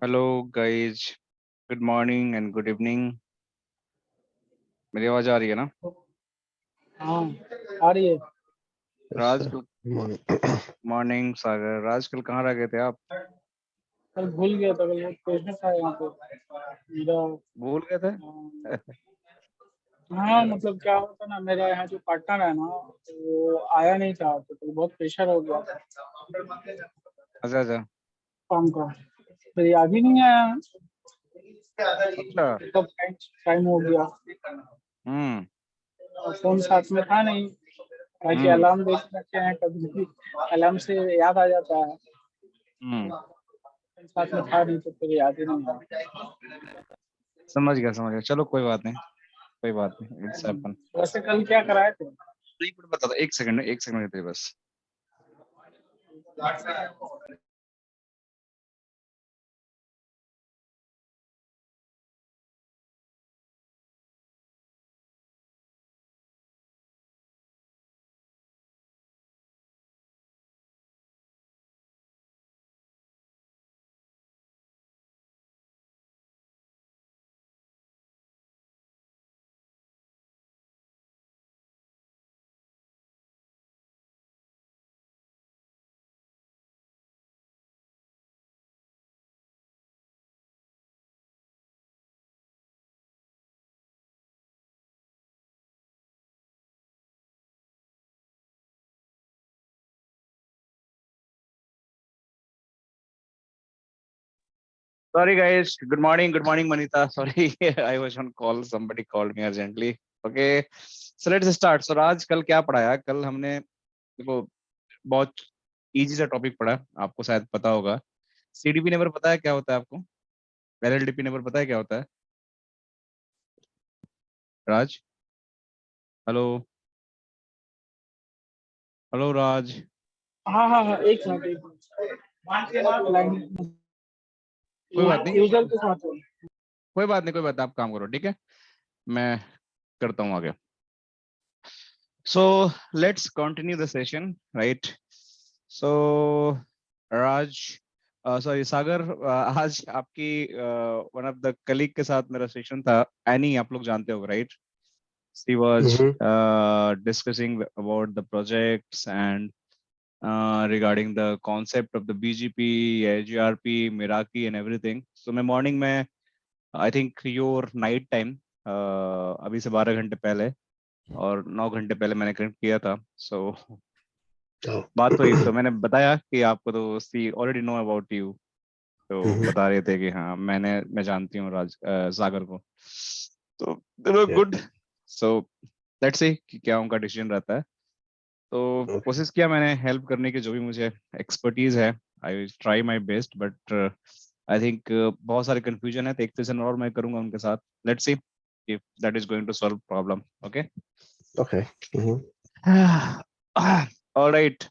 Hello guys, good morning and good evening. मेरी आवाज आ रही है ना? हाँ, आ रही है। राज, सर मॉर्निंग सागर। राज, कल कहाँ रह गए थे आप? कल भूल गया था, कल पेशेंट था यहाँ पे मेरा। भूल गए थे? हाँ, मतलब क्या होता ना, मेरा यहाँ जो पार्टनर है ना, वो आया नहीं था, तो कल बहुत प्रेशर हो गया था अच्छा अच्छा। काम का। फिर ये अभी नहीं आया, अच्छा। कब टाइम हो गया। हम्म और फोन साथ में था नहीं, ताकि हम्म अलार्म देख सकते हैं, कभी भी अलार्म से याद आ जाता है। हम्म। फोन साथ में था नहीं, तो फिर याद ही नहीं आया। समझ गया समझ गया, चलो कोई बात नहीं, कोई बात नहीं, इट्स हैपन। वैसे कल क्या कराए थे? नहीं, पर बता दो, एक सेकंड देते बस। Sorry guys, good morning Manita. Sorry, I was on call. Somebody called me urgently. Okay, so let's start. So Raj, कल क्या पढ़ाया? कल हमने, देखो, बहुत इजी सा टॉपिक पढ़ा, आपको शायद पता होगा। सीडीपी नंबर पता है क्या होता है आपको? एलएलडीपी नंबर पता है क्या होता है? राज, हेलो, हेलो राज। हाँ हाँ हाँ, एक मिनट एक मिनट, लाइन कोई बात नहीं, यूजर के साथ हो। कोई बात नहीं, कोई बात नहीं, आप काम करो, ठीक है, मैं करता हूँ आगे। So let's continue the session, right? So Raj, sorry Sagar, आज आपकी वन ऑफ द कलीग के साथ मेरा सेशन था। एनी, आप लोग जानते हो, right? She was discussing about the projects and regarding the concept of the BGP, AGRP, Meraki and everything. So मैं morning में, I think your night time, अभी से 12 घंटे पहले और 9 घंटे पहले मैंने कनेक्ट किया था। So बात हुई तो मैंने बताया कि आपको तो सी ऑलरेडी नो अबाउट यू। तो बता रहे थे कि हाँ, मैं जानती हूँ सागर को। तो गुड। सो लेट्स सी कि क्या उनका डिसीजन रहता है। तो कोशिश किया मैंने हेल्प करने की, जो भी मुझे एक्सपर्टीज है। I will try my best, but I think बहुत सारे कंफ्यूजन है, तो एक सेशन और मैं करूंगा उनके साथ। Let's see if that is going to solve problem. Okay Okay. Alright.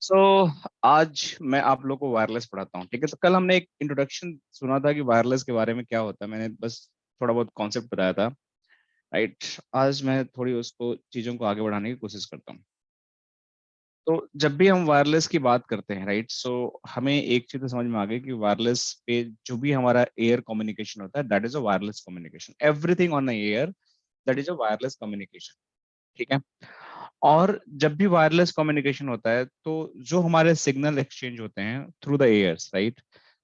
So आज मैं आप लोग को वायरलेस पढ़ाता हूँ, ठीक है? तो कल हमने एक इंट्रोडक्शन सुना था कि वायरलेस के बारे में क्या होता है, मैंने बस थोड़ा बहुत कॉन्सेप्ट बताया था, राइट? आज मैं थोड़ी उसको चीजों को आगे बढ़ाने की कोशिश करता हूँ। तो जब भी हम वायरलेस की बात करते हैं, राइट, सो हमें एक चीज तो समझ में आ गई कि वायरलेस पे जो भी हमारा एयर कम्युनिकेशन होता है, that is a wireless communication. Everything on the air, that is a wireless communication, ठीक है? और जब भी वायरलेस कम्युनिकेशन होता है, तो जो हमारे सिग्नल एक्सचेंज होते हैं through the airs, right,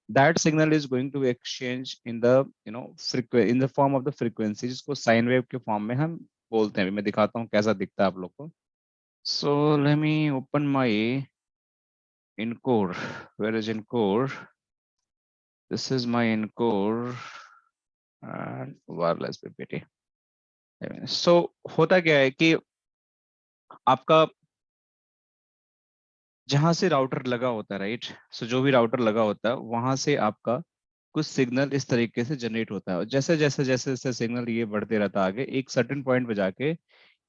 that signal is going to exchange in the in the form of the frequency, जिसको साइन वेव के फॉर्म में हम बोलते हैं। अभी मैं दिखाता हूँ कैसा दिखता है आप लोग को। सो let me open my Encore. Where is Encore? This is my Encore and wireless PPT. So होता क्या है कि आपका जहां से राउटर लगा होता है, राइट, सो जो भी राउटर लगा होता है वहां से आपका कुछ सिग्नल इस तरीके से जनरेट होता है। और जैसे जैसे जैसे जैसे सिग्नल ये बढ़ते रहता है आगे, एक सर्टेन पॉइंट पे जाके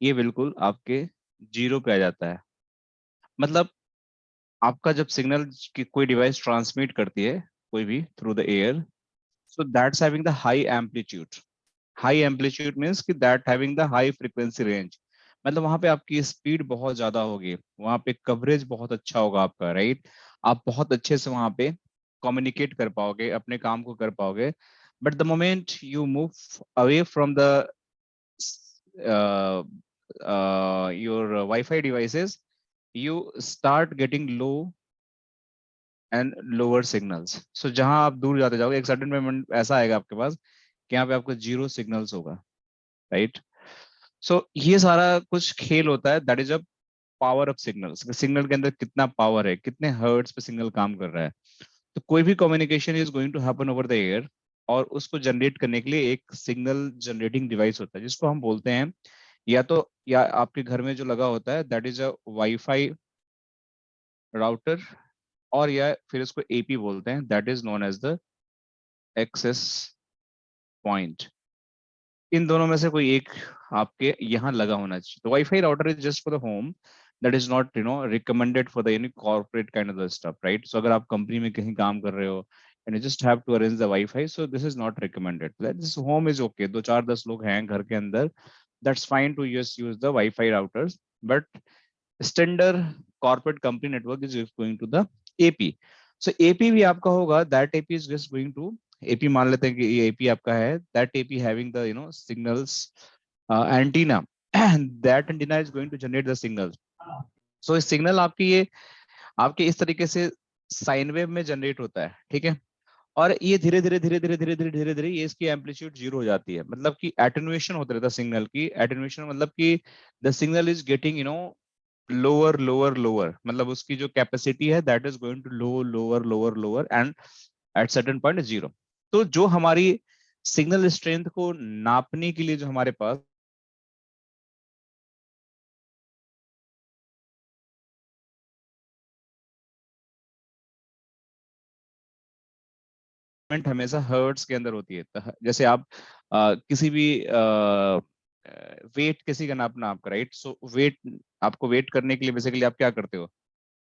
ये बिल्कुल आपके जीरो पे आ जाता है। मतलब आपका जब सिग्नल की कोई डिवाइस ट्रांसमिट करती है, कोई भी through the air, so that's having the high amplitude. High amplitude means कि that having the high frequency range, मतलब वहां पे आपकी स्पीड बहुत ज्यादा होगी, वहां पे कवरेज बहुत अच्छा होगा आपका, राइट? आप बहुत अच्छे से वहां पे कम्युनिकेट कर पाओगे, अपने काम को कर पाओगे. But the moment you move away from the your wifi devices, you start getting low and lower signals. So जहां आप दूर जाते जाओगे, एक सडन मोमेंट ऐसा आएगा आपके पास कि यहाँ पे आपको जीरो सिग्नल्स होगा, राइट. सो ये सारा कुछ खेल होता है, that is a power of signals. Signal के अंदर कितना पावर है, कितने हर्ट्ज पे सिग्नल काम कर रहा है. तो कोई भी communication is going to happen over the air, और उसको जनरेट करने के लिए एक सिग्नल जनरेटिंग डिवाइस होता है जिसको हम बोलते हैं, या आपके घर में जो लगा होता है that is a wifi router, और या फिर इसको एपी बोलते हैं, that is known as the access point. इन दोनों में से कोई एक आपके यहाँ लगा होना चाहिए. तो wifi router is just for the home, that is not recommended for the any corporate kind of the stuff, right. So अगर आप कंपनी में कहीं काम कर रहे हो and you just have to arrange the wifi, so this is not recommended. This home is okay, 2 4 10 लोग हैं घर के अंदर, that's fine to just use the wifi routers. But standard corporate company network is just going to the AP. So AP भी आपका होगा, that AP is just going to AP, मान लेते हैं कि ये AP आपका है, that AP having the signals antenna, and that antenna is going to generate the signals. So इस signal आपकी ये आपके इस तरीके से साइन वेव में जनरेट होता है, ठीक है. और ये धीरे धीरे धीरे धीरे धीरे धीरे धीरे धीरे ये इसकी एम्पलीट्यूड जीरो हो जाती है, मतलब कि एटेन्युएशन होता रहता है सिग्नल की. एटेन्युएशन मतलब कि the signal is getting lower lower lower, मतलब उसकी जो कैपेसिटी है that is going to lower lower lower and at certain point zero. तो जो हमारी सिग्नल स्ट्रेंथ को नापने के लिए जो हमारे पास हमेशा हर्ट्स के अंदर होती है. तो जैसे आप किसी भी वेट किसी का नापना आपका, राइट. सो वेट, आपको वेट करने के लिए बेसिकली आप क्या करते हो,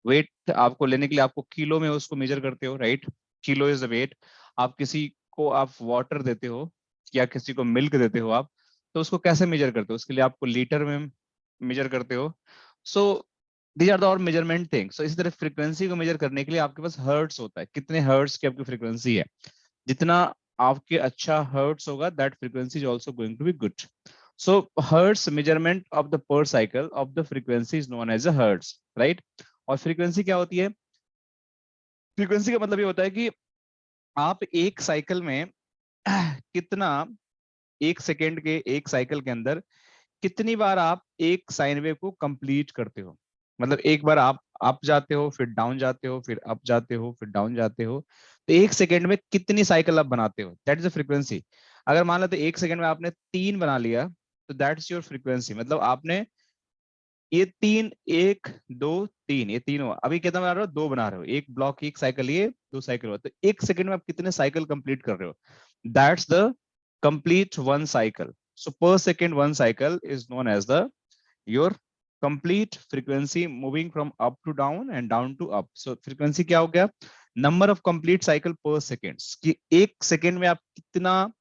वेट आपको लेने के लिए आपको किलो में उसको मेजर करते हो, right. Kilo is the weight. आप किसी को आप वाटर देते हो या किसी को मिल्क देते हो आप, तो उसको कैसे मेजर करते हो, उसके लिए आपको लीटर में मेजर करते हो. सो दीज आर द और मेजरमेंट थिंग. सो इसी तरह फ्रीक्वेंसी को मेजर करने के लिए आपके पास हर्ट्स होता है, कितने हर्ट्स की आपकी फ्रीक्वेंसी है. जितना आपके अच्छा हर्ट्स होगा, that frequency is also going to be good. So hertz measurement of the per cycle of the frequency is known as a hertz, right. और फ्रीक्वेंसी क्या होती है, फ्रीक्वेंसी का मतलब ये होता है कि आप एक साइकिल में कितना, एक सेकेंड के एक साइकिल के अंदर कितनी बार आप एक साइन वेव को कंप्लीट करते हो. मतलब एक बार आप अप जाते हो, फिर डाउन जाते हो, फिर अप जाते हो, फिर डाउन जाते हो, तो एक सेकेंड में कितनी साइकिल आप बनाते हो, दैट इज द फ्रीक्वेंसी. अगर मान लो तो एक सेकेंड में आपने 3 बना लिया, तो दैट्स योर फ्रीक्वेंसी. मतलब आपने ये 3, 1 2 3, ये तीन हुआ. अभी कितना बना रहे हो, 2 बना रहे हो. एक ब्लॉक, एक साइकिल, ये 2 साइकिल हुआ. तो एक सेकंड में आप कितने साइकिल कंप्लीट कर रहे हो, that's the complete one cycle. So per second one cycle is known as the your complete frequency moving from up to down and down to up. So frequency क्या हो गया, number of complete cycle per second, कि एक second में आप कितना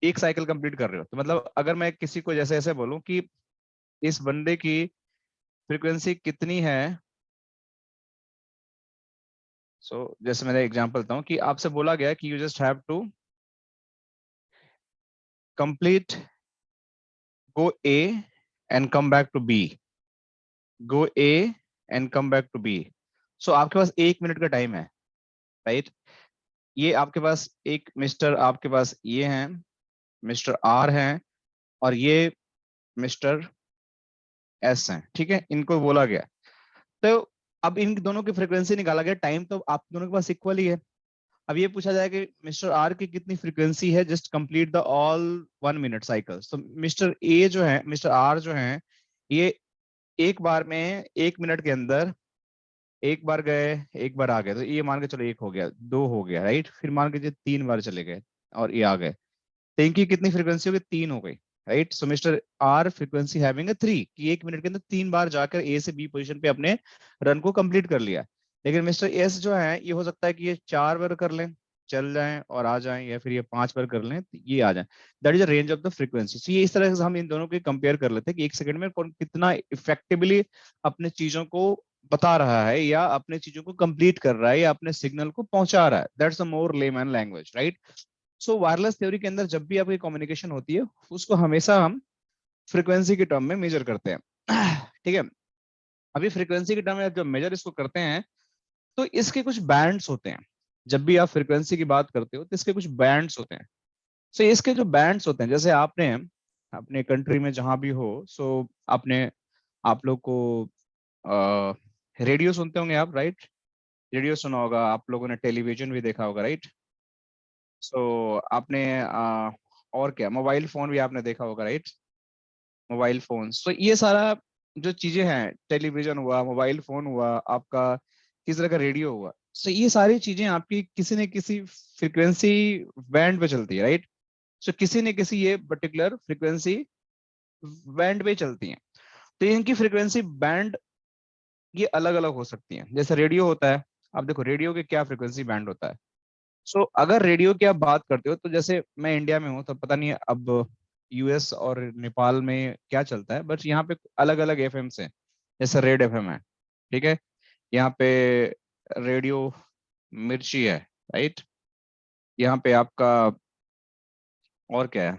एक cycle complete कर रहे हो. तो मतलब अगर मैं किसी को जैसे ऐसे बोलूं कि इस बंदे की फ्रीक्वेंसी कितनी है, जैसे मैंने एग्जांपल देता हूँ कि आपसे बोला गया कि you just have to complete, go A and come back to B, go A and come back to B. So आपके पास 1 मिनट का टाइम है, राइट. ये आपके पास एक मिस्टर, आपके पास ये हैं मिस्टर आर हैं, और ये मिस्टर एस हैं, ठीक है. इनको बोला गया, तो अब इन दोनों की फ्रीक्वेंसी निकाला गया, टाइम तो आप दोनों के पास इक्वल ही है. अब ये पूछा जाए कि मिस्टर आर की कितनी फ्रीक्वेंसी है, just complete the all 1 minute cycles. तो मिस्टर ए जो है, मिस्टर आर जो है, ये एक बार में 1 मिनट के अंदर एक बार गए, एक बार आ गए. तो ये मान के चलो 1 हो गया, 2 हो गया, राइट. फिर मान के चलो 3 बार चले गए और ये आ गए, तो इनकी कितनी फ्रीक्वेंसी हो गई, 3 हो गई, right. So mister R frequency having 3, कि 1 मिनट के अंदर 3 बार जाकर ए से बी पोजीशन पे अपने रन को कंप्लीट कर लिया. लेकिन मिस्टर एस जो है, ये हो सकता है कि ये 4 बार कर लें, चल जाएं और आ जाएं, या फिर ये 5 बार कर लें, तो ये आ जाए. That is the range of the frequency. तो ये इस तरह से हम इन दोनों को कंपेयर कर लेते हैं कि एक सेकंड में कौन कितना इफेक्टिवली अपने चीजों को बता रहा है या अपने चीजों को कंप्लीट कर रहा है या अपने सिग्नल को पहुंचा रहा है। That's a more layman language, right. So wireless theory के अंदर जब भी आपकी कम्युनिकेशन होती है उसको हमेशा हम फ्रीक्वेंसी के टर्म में मेजर करते हैं। ठीक है। अभी फ्रीक्वेंसी के टर्म में जब मेजर इसको करते हैं तो इसके कुछ बैंड्स होते हैं। जब भी आप फ्रीक्वेंसी की बात करते हो तो इसके कुछ बैंड्स होते हैं। सो इसके जो बैंड्स होते हैं, जैसे आपने अपने कंट्री में जहां भी हो, सो आपने आप लोग को रेडियो सुनते होंगे आप, राइट। रेडियो सुना होगा, आप लोगों ने टेलीविजन भी देखा होगा, राइट। सो आपने और क्या, मोबाइल फोन भी आपने देखा होगा, राइट। मोबाइल फोन, सो ये सारा जो चीजें हैं, टेलीविजन हुआ, मोबाइल फोन हुआ, आपका किस तरह का रेडियो हुआ, सो ये सारी चीजें आपकी किसी न किसी फ्रीक्वेंसी बैंड पे चलती है, राइट। सो किसी न किसी ये पर्टिकुलर फ्रीक्वेंसी बैंड पे चलती हैं। तो इनकी फ्रीक्वेंसी बैंड ये अलग अलग हो सकती हैं। जैसे रेडियो होता है, आप देखो रेडियो के क्या फ्रीक्वेंसी बैंड होता है। सो अगर रेडियो की आप बात करते हो तो जैसे मैं इंडिया में हूँ तो पता नहीं अब यूएस और नेपाल में क्या चलता है, बट यहाँ पे अलग अलग एफएम हैं। जैसे रेड एफएम है, ठीक है। यहाँ पे रेडियो मिर्ची है, राइट। यहाँ पे आपका और क्या है,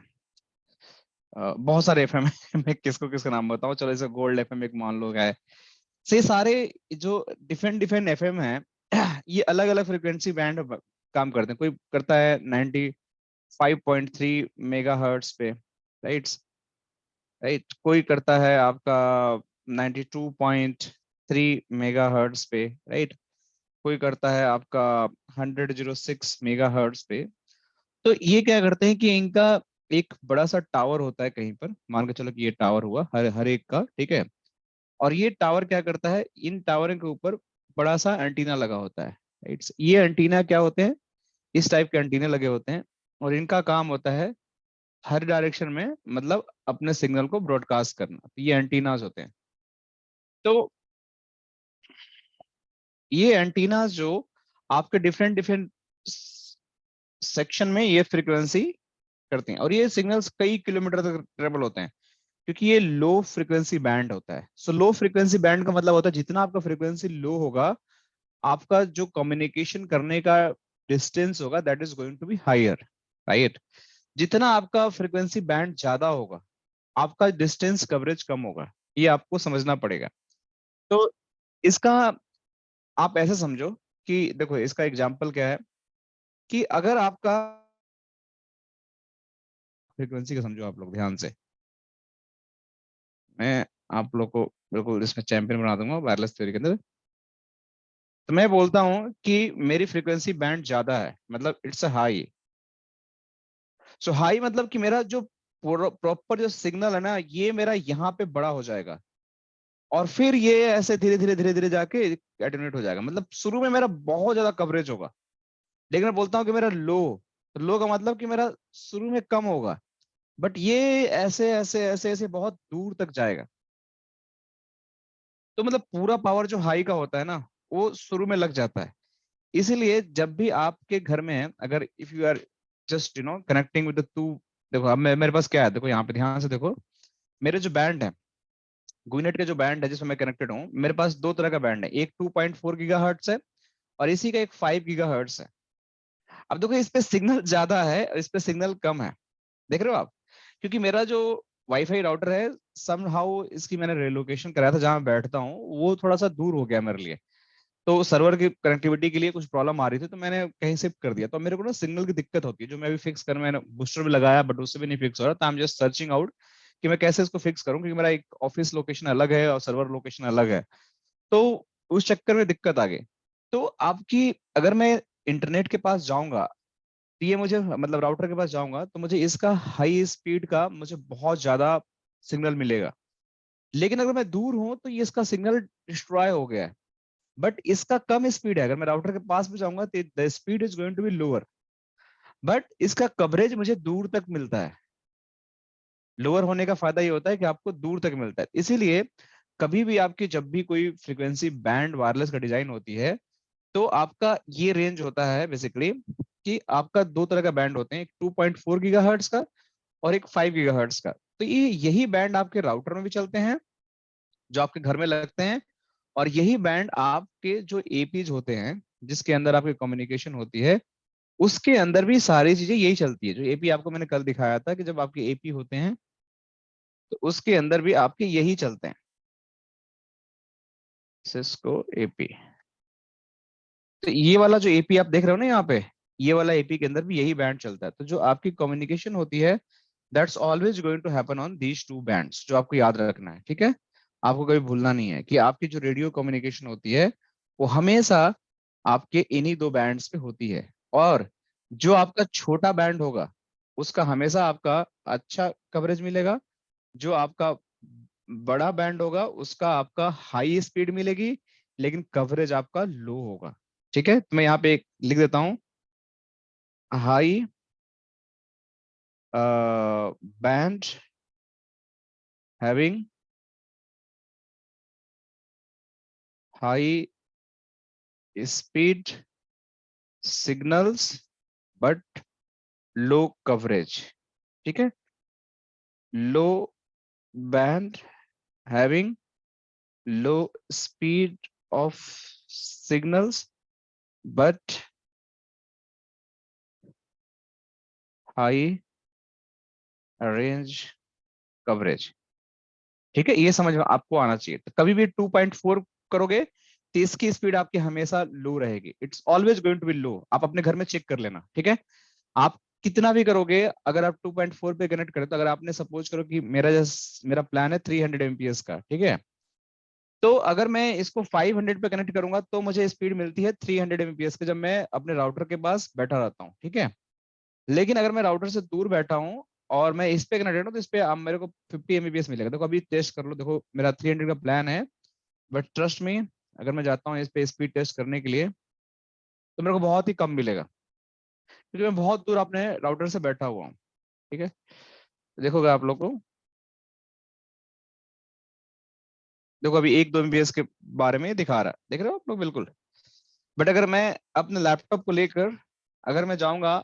बहुत सारे एफएम है। मैं किसको किसका नाम बताऊं, चलो जैसे गोल्ड एफएम एक मान लो है। से सारे जो डिफरेंट डिफरेंट एफएम है, ये अलग अलग फ्रिक्वेंसी बैंड काम करते हैं। कोई करता है 95.3 मेगा हर्ट्स पे, राइट। राइट, कोई करता है आपका 92.3 मेगा हर्ट्स पे, राइट। कोई करता है आपका 106 मेगा हर्ट्स पे। तो ये क्या करते हैं कि इनका एक बड़ा सा टावर होता है कहीं पर, मान के चलो कि ये टावर हुआ हर हर एक का, ठीक है। और ये टावर क्या करता है, इन टावर के ऊपर बड़ा सा एंटीना लगा होता है, राइट। ये एंटीना क्या होते हैं, इस टाइप के एंटीने लगे होते हैं। और इनका काम होता है हर डायरेक्शन में, मतलब अपने सिग्नल को ब्रॉडकास्ट करना। तो ये एंटीनाज होते हैं। तो ये एंटीनाज जो आपके डिफरेंट डिफरेंट सेक्शन में ये फ्रीक्वेंसी करते हैं, और ये सिग्नल्स कई किलोमीटर तक ट्रेवल होते हैं, क्योंकि ये लो फ्रीक्वेंसी बैंड होता है। सो लो फ्रीक्वेंसी बैंड का मतलब होता है जितना आपका फ्रीक्वेंसी लो होगा, आपका जो कम्युनिकेशन करने का डिस्टेंस होगा that is going to be higher, right. जितना आपका फ्रीक्वेंसी बैंड ज्यादा होगा, आपका डिस्टेंस कवरेज कम होगा। ये आपको समझना पड़ेगा। तो इसका आप ऐसे समझो कि देखो इसका एग्जांपल क्या है, कि अगर आपका फ्रीक्वेंसी का समझो आप लोग ध्यान से, मैं आप लोग को बिल्कुल इसमें चैंपियन बना दूंगा वायरलेस थ्योरी के अंदर। तो मैं बोलता हूं कि मेरी फ्रीक्वेंसी बैंड ज्यादा है, मतलब it's a high. So high मतलब कि मेरा जो प्रॉपर जो सिग्नल है ना, ये मेरा यहाँ पे बड़ा हो जाएगा, और फिर ये ऐसे धीरे धीरे धीरे धीरे जाके एटेन्यूएट हो जाएगा। मतलब शुरू में मेरा बहुत ज्यादा कवरेज होगा, लेकिन मैं बोलता हूँ कि मेरा लो, तो लो का मतलब कि मेरा शुरू में कम होगा, बट ये ऐसे ऐसे ऐसे ऐसे बहुत दूर तक जाएगा। तो मतलब पूरा पावर जो हाई का होता है ना, वो शुरू में लग जाता है। इसीलिए जब भी आपके घर में अगर if you are just connecting with the two, देखो अब मेरे पास क्या है, देखो यहाँ पे ध्यान से देखो, मेरे जो बैंड है, गुइनेट के जो बैंड है जिसमें मैं कनेक्टेड हूँ, मेरे पास दो तरह का बैंड है। एक 2.4 गीगा हर्ट्स है, और इसी का एक 5 गीगा हर्ट्स है। अब देखो इस पे सिग्नल ज्यादा है और इस पे सिग्नल कम है, देख रहे हो आप। क्योंकि मेरा जो वाईफाई राउटर है, सम हाउ इसकी मैंने रिलोकेशन कराया था, जहां मैं बैठता हूँ वो थोड़ा सा दूर हो गया मेरे लिए। तो सर्वर की कनेक्टिविटी के लिए कुछ प्रॉब्लम आ रही थी, तो मैंने कहीं शिफ्ट कर दिया। तो मेरे को ना सिग्नल की दिक्कत होती है, जो मैं भी फिक्स कर, मैंने बूस्टर भी लगाया बट उससे भी नहीं फिक्स हो रहा। तो I am just searching out कि मैं कैसे इसको फिक्स करूं, क्योंकि मेरा एक ऑफिस लोकेशन अलग है और सर्वर लोकेशन अलग है। तो उस चक्कर में दिक्कत आ गई। तो आपकी अगर मैं इंटरनेट के पास जाऊंगा, तो ये मुझे मतलब राउटर के पास जाऊंगा, तो मुझे इसका हाई स्पीड का मुझे बहुत ज्यादा सिग्नल मिलेगा। लेकिन अगर मैं दूर हूं तो ये इसका सिग्नल डिस्ट्रॉय हो गया है। बट इसका कम स्पीड है, अगर मैं राउटर के पास भी जाऊंगा तो the speed is going to be lower, but इसका कवरेज मुझे दूर तक मिलता है। लोअर होने का फायदा ये होता है कि आपको दूर तक मिलता है। इसीलिए कभी भी आपकी जब भी कोई फ्रीक्वेंसी बैंड वायरलेस का डिजाइन होती है, तो आपका ये रेंज होता है बेसिकली, कि आपका दो तरह का बैंड होते हैं, एक 2.4 गीगाहर्ट्ज का और एक 5 गीगाहर्ट्ज का। तो ये यही बैंड आपके राउटर में भी चलते हैं जो आपके घर में लगते हैं, और यही बैंड आपके जो एपीज होते हैं, जिसके अंदर आपकी कम्युनिकेशन होती है, उसके अंदर भी सारी चीजें यही चलती है। जो एपी आपको मैंने कल दिखाया था कि जब आपके एपी होते हैं तो उसके अंदर भी आपके यही चलते हैं, सिस्को एपी। तो ये वाला जो एपी आप देख रहे हो ना यहाँ पे, ये वाला एपी के अंदर भी यही बैंड चलता है। तो जो आपकी कम्युनिकेशन होती है, that's always going to happen on these two bands, जो आपको याद रखना है, ठीक है। आपको कभी भूलना नहीं है कि आपकी जो रेडियो कम्युनिकेशन होती है वो हमेशा आपके इन्हीं दो बैंड्स पे होती है। और जो आपका छोटा बैंड होगा उसका हमेशा आपका अच्छा कवरेज मिलेगा। जो आपका बड़ा बैंड होगा उसका आपका हाई स्पीड मिलेगी, लेकिन कवरेज आपका लो होगा। ठीक है, तो मैं यहाँ पे एक लिख देता हूँ, high band having high speed signals but low coverage. ठीक है, लो band having low speed of signals but high range coverage. ठीक है, ये समझ में आपको आना चाहिए। तो कभी भी 2.4 करोगे तो इसकी स्पीड आपकी हमेशा लो रहेगी, it's always going to be low. आप अपने घर में चेक कर लेना, ठीक है। आप कितना भी करोगे, अगर आप 2.4 पे कनेक्ट करें, तो अगर आपने सपोज करो कि मेरा प्लान है 300 एमपीएस का, ठीक है, तो अगर मैं इसको 500 पे कनेक्ट करूंगा तो मुझे स्पीड मिलती है 300 एमपीएस की, जब मैं अपने राउटर के पास बैठा रहता हूँ, ठीक है। लेकिन अगर मैं राउटर से दूर बैठा हूँ और मैं इस पे कनेक्टेड हूँ, तो इस पे अब मेरे को 50 एमबीपीएस मिलेगा। देखो अभी टेस्ट कर लो, देखो मेरा 300 का प्लान है, बट ट्रस्ट मी, अगर मैं जाता हूँ इस पे स्पीड टेस्ट करने के लिए तो मेरे को बहुत ही कम मिलेगा, क्योंकि मैं बहुत दूर अपने राउटर से बैठा हुआ हूँ। ठीक है, देखोगे आप लोग को, देखो अभी 1-2 एमबीपीएस के बारे में ये दिखा रहा है, देख रहे हो आप लोग, बिल्कुल। बट अगर मैं अपने लैपटॉप को लेकर अगर मैं जाऊंगा,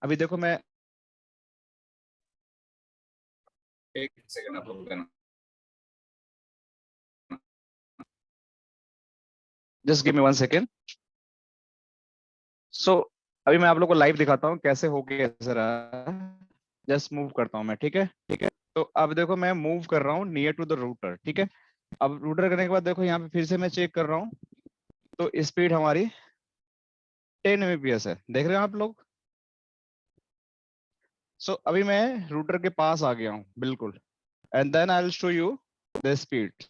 अभी देखो मैं, एक सेकंड आप लोग देना, जस्ट गिव मी 1 सेकेंड। सो अभी मैं आप लोग को लाइव दिखाता हूँ कैसे हो गया, जरा जस्ट मूव करता हूँ मैं, ठीक है। ठीक है, तो अब देखो मैं मूव कर रहा हूँ नियर टू द रूटर, ठीक है। अब रूटर करने के बाद देखो यहाँ पे फिर से मैं चेक कर रहा हूँ, तो स्पीड हमारी 10 एमबीपीएस है, देख रहे हो आप लोग। सो अभी मैं रूटर के पास आ गया हूँ, बिल्कुल, and then I will show you the speed.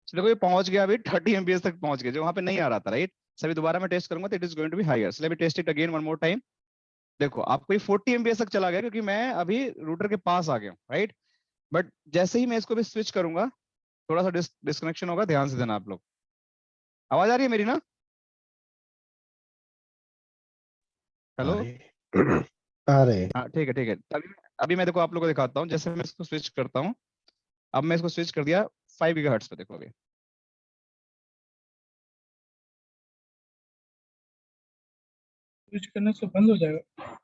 देखो ये पहुंच गया, अभी 30 एमबीपीएस तक पहुंच गया, जो वहां पे नहीं आ रहा था, राइट। सभी दोबारा मैं टेस्ट करूंगा तो it is going to be higher, so let me test it again one more time. देखो आपको ये 40 एमबीएस तक चला गया, क्योंकि मैं अभी रूटर के पास आ गया हूँ, राइट। बट जैसे ही मैं इसको भी स्विच करूंगा, थोड़ा सा डिस्कनेक्शन होगा, ध्यान से देना आप लोग। आवाज आ रही है मेरी ना? आ हेलो। रहे आ रहे। हाँ ठीक है ठीक है, अभी मैं देखो आप लोगों को दिखाता हूँ, जैसे मैं इसको स्विच करता हूँ। अब मैं इसको स्विच कर दिया 5 गीगाहर्ट्ज पे, देखो अभी। स्विच करने से बंद हो जाएगा।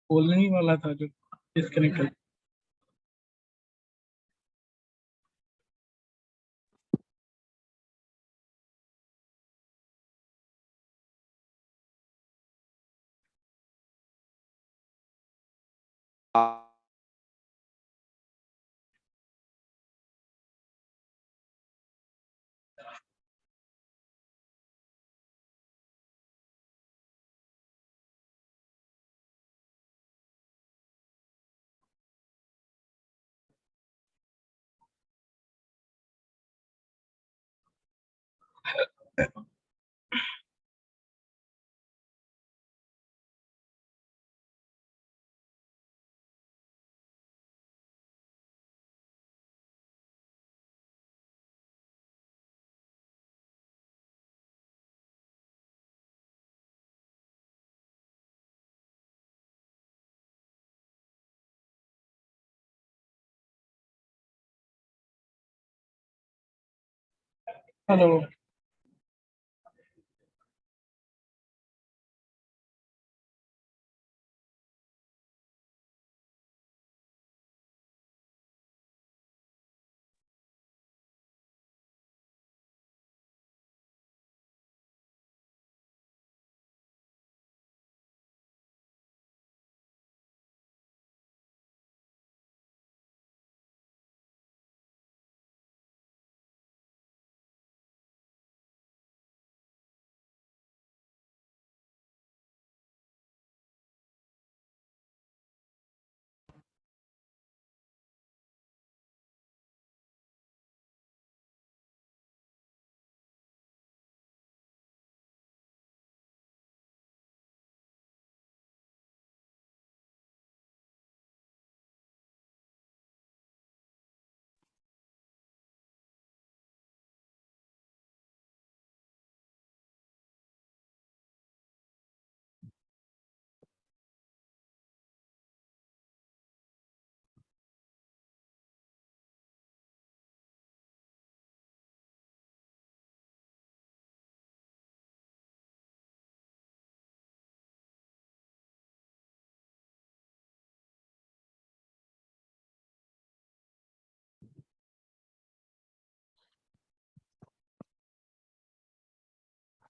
बोलने ही वाला था जो disconnect hello.